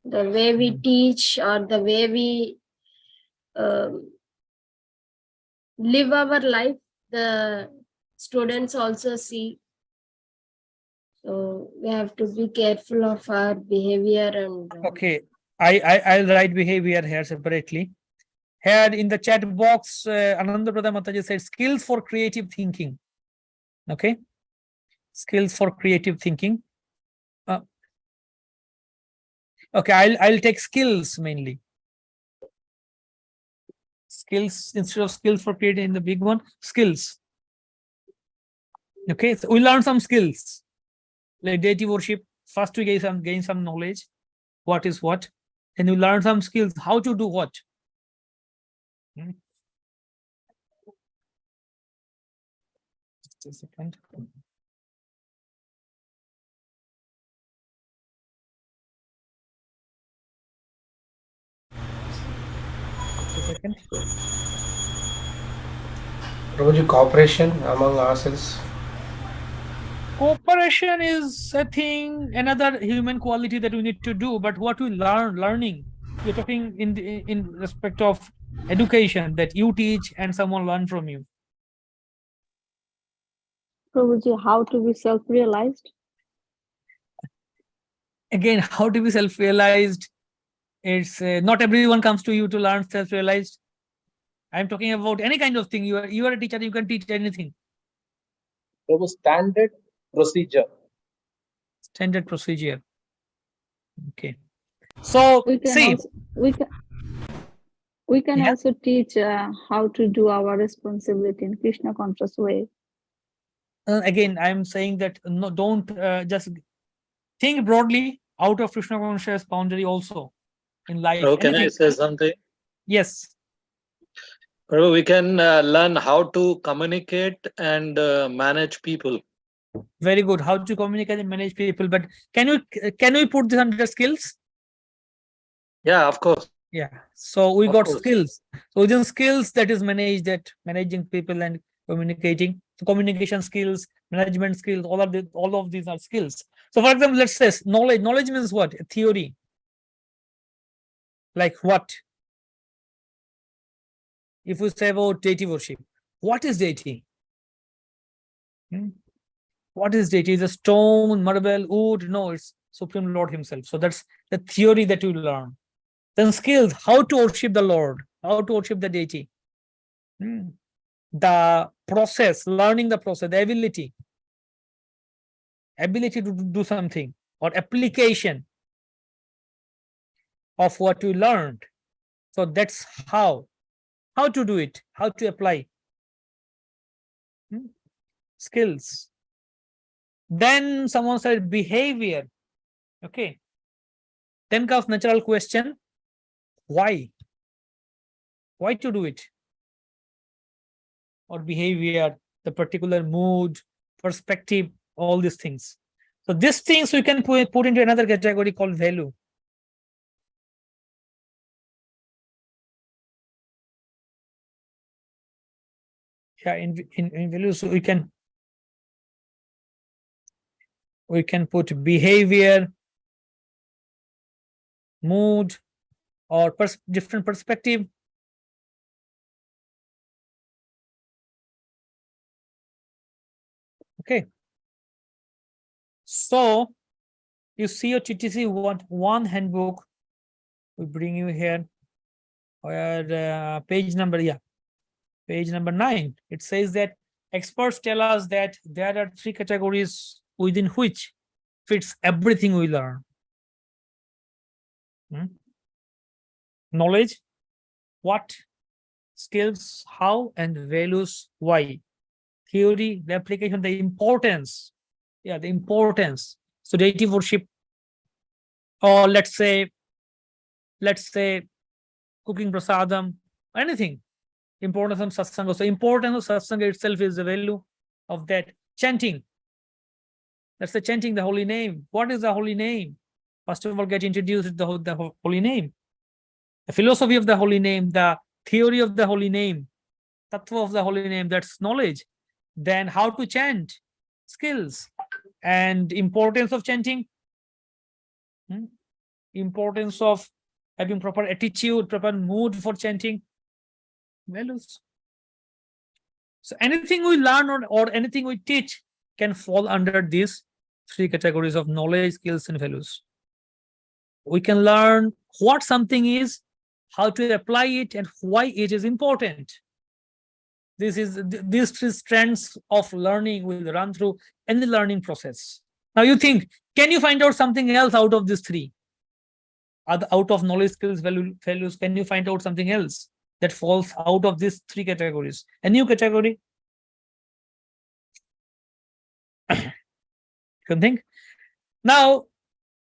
I: the way we teach or the way we live our life, the students also see. So we have to be careful of our behavior and.
A: Okay, I'll write behavior here separately. Here in the chat box, Ananda Pradha Mataji said skills for creative thinking. Okay, skills for creative thinking. Okay, I'll take skills mainly. Skills instead of skills for creating in the big one. Skills. Okay, so we learn some skills. Like deity worship, first we gain some knowledge, what is what, and you learn some skills, how to do what. Just a second.
L: Prabhuji, cooperation among ourselves.
A: Cooperation is a thing, another human quality that we need to do. But what we learning, you're talking in respect of education, that you teach and someone learn from you.
F: Prabhuji, how to be self-realized?
A: Again, how to be self-realized? It's not everyone comes to you to learn self-realized. I'm talking about any kind of thing. You are a teacher. You can teach anything.
G: There was standard procedure.
A: Standard procedure. Okay. So
F: We can
A: see,
F: also we can
A: Yeah.
F: also teach how to do our responsibility in Krishna conscious way.
A: Again, I'm saying that no, don't just think broadly out of Krishna conscious boundary also in life.
E: Oh, can I
A: Anything.
E: say something?
A: Yes.
E: Prabhu, we can learn how to communicate and manage people.
A: Very good. How to communicate and manage people. But can we put this under skills?
E: Yeah, of course.
A: Yeah. So we
E: Of
A: got
E: course.
A: skills. So within skills, that is managing people and communicating. So communication skills, management skills, all of these are skills. So for example, let's say knowledge. Knowledge means what? A theory. Like what? If we say about deity worship, what is deity? What is deity? Is a stone, marble, wood? No, it's Supreme Lord Himself. So that's the theory that you learn. Then skills, how to worship the Lord, how to worship the deity. The process, learning the process, the ability to do something, or application of what you learned. So that's how to do it, how to apply. Skills. Then someone said behavior. Okay. Then comes natural question. Why? Why to do it? Or behavior, the particular mood, perspective, all these things. So these things we can put into another category called value. Yeah, in value, so we can put behavior, mood, or different perspective. Okay. So you see your TTC one handbook. We bring you here, where page number, page number 9. It says that experts tell us that there are 3 categories within which fits everything we learn. Knowledge, what, skills, how, and values, why. Theory, the application, the importance. Yeah, the importance. So deity worship, or let's say cooking prasadam, anything. Importance of satsanga. So importance of satsanga itself is the value of that. Chanting. That's the chanting the holy name. What is the holy name? First of all, get introduced to the holy name. The philosophy of the holy name, the theory of the holy name, tattva of the holy name, that's knowledge. Then how to chant, skills. And importance of chanting, importance of having proper attitude, proper mood for chanting, values. So anything we learn or anything we teach can fall under these 3 categories of knowledge, skills, and values. We can learn what something is, how to apply it, and why it is important. These 3 strands of learning will run through any learning process. Now you think, can you find out something else out of these 3? Out of knowledge, skills, values, can you find out something else that falls out of these 3 categories? A new category? You can think. Now,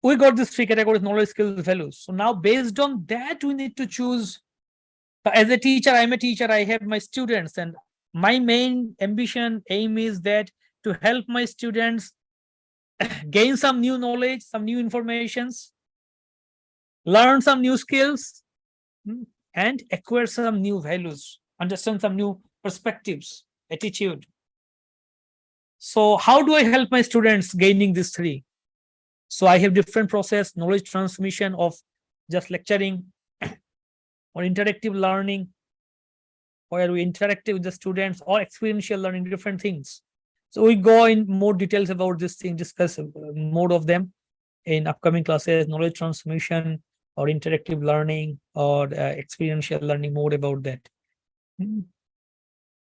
A: we got these 3 categories: knowledge, skills, values. So now based on that, we need to choose. As a teacher, I'm a teacher, I have my students, and my main ambition, aim is that to help my students gain some new knowledge, some new informations, learn some new skills, and acquire some new values, understand some new perspectives, attitude. So how do I help my students gaining these three? So I have different process, knowledge transmission of just lecturing or interactive learning, where we interact with the students, or experiential learning, different things. So we go in more details about this thing, discuss more of them in upcoming classes, knowledge transmission or interactive learning or experiential learning, more about that.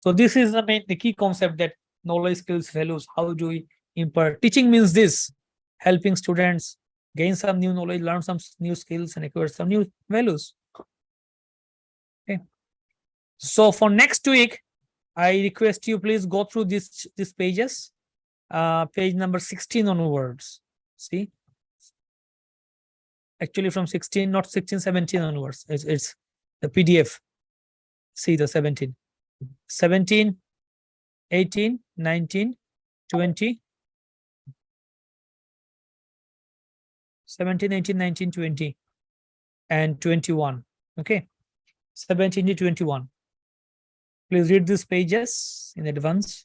A: So this is the key concept, that knowledge, skills, values. How do we impart? Teaching means this, helping students gain some new knowledge, learn some new skills, and acquire some new values. Okay. So for next week, I request you please go through these pages, page number 16 onwards. See, actually from 16, not 16, 17 onwards. It's the PDF. See the 17, 17, 18, 19, 20, 17, 18, 19, 20, and 21. Okay, 17 to 21. Please read these pages in advance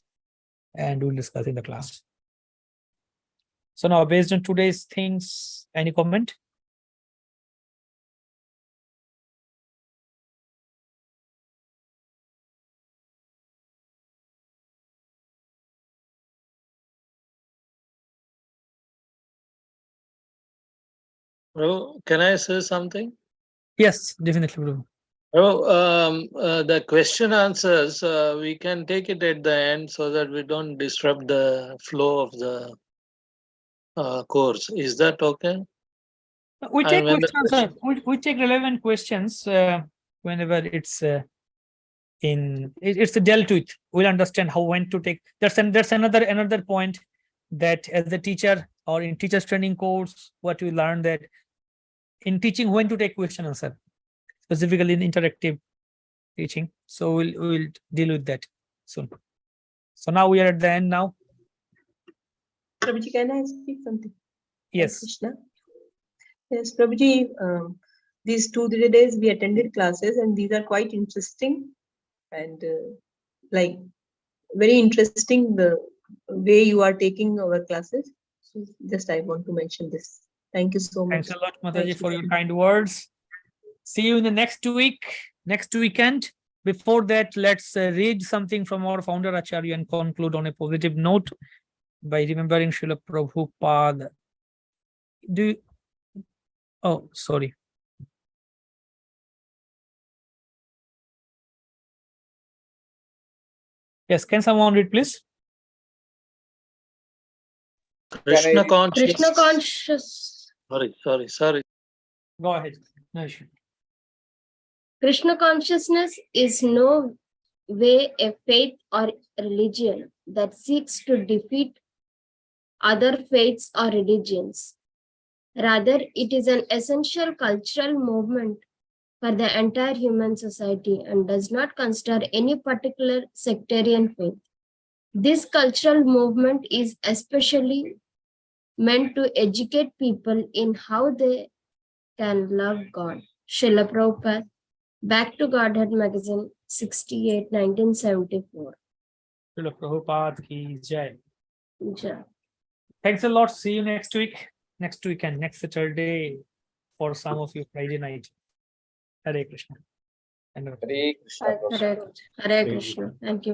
A: and we'll discuss in the class. So now, based on today's things, any comment?
E: Bro, can I say something?
A: Yes, definitely, bro.
E: The question answers, we can take it at the end so that we don't disrupt the flow of the course. Is that okay?
A: We
E: And
A: take
E: when the
A: questions, we take relevant questions whenever it's it's dealt with. We'll understand how, when to take. That's another point, that as a teacher or in teachers training course, what we learn that in teaching, when to take question answer, specifically in interactive teaching. So we'll deal with that soon. So now we are at the end now.
J: Prabhuji, can I speak something?
A: Yes.
J: Krishna? Yes, Prabhuji, these 2-3 days we attended classes and these are quite interesting and like very interesting the way you are taking our classes. So just I want to mention this. Thank you so much.
A: Thanks a lot, Mataji, for your kind words. See you in the next weekend. Before that, let's read something from our founder Acharya and conclude on a positive note by remembering Srila Prabhupada. Oh, sorry. Yes, can someone read, please?
E: Krishna conscious.
I: Krishna conscious.
E: Sorry.
A: Go ahead. No issue.
I: Krishna consciousness is no way a faith or religion that seeks to defeat other faiths or religions. Rather, it is an essential cultural movement for the entire human society and does not consider any particular sectarian faith. This cultural movement is especially meant to educate people in how they can love God. Srila Prabhupada, Back to Godhead Magazine, 68, 1974.
A: Srila Prabhupada ki jai.
I: Jai.
A: Thanks a lot. See you next week. Next weekend, next Saturday, for some of you Friday night. Hare Krishna.
G: Hare Krishna.
I: Hare Krishna. Thank you.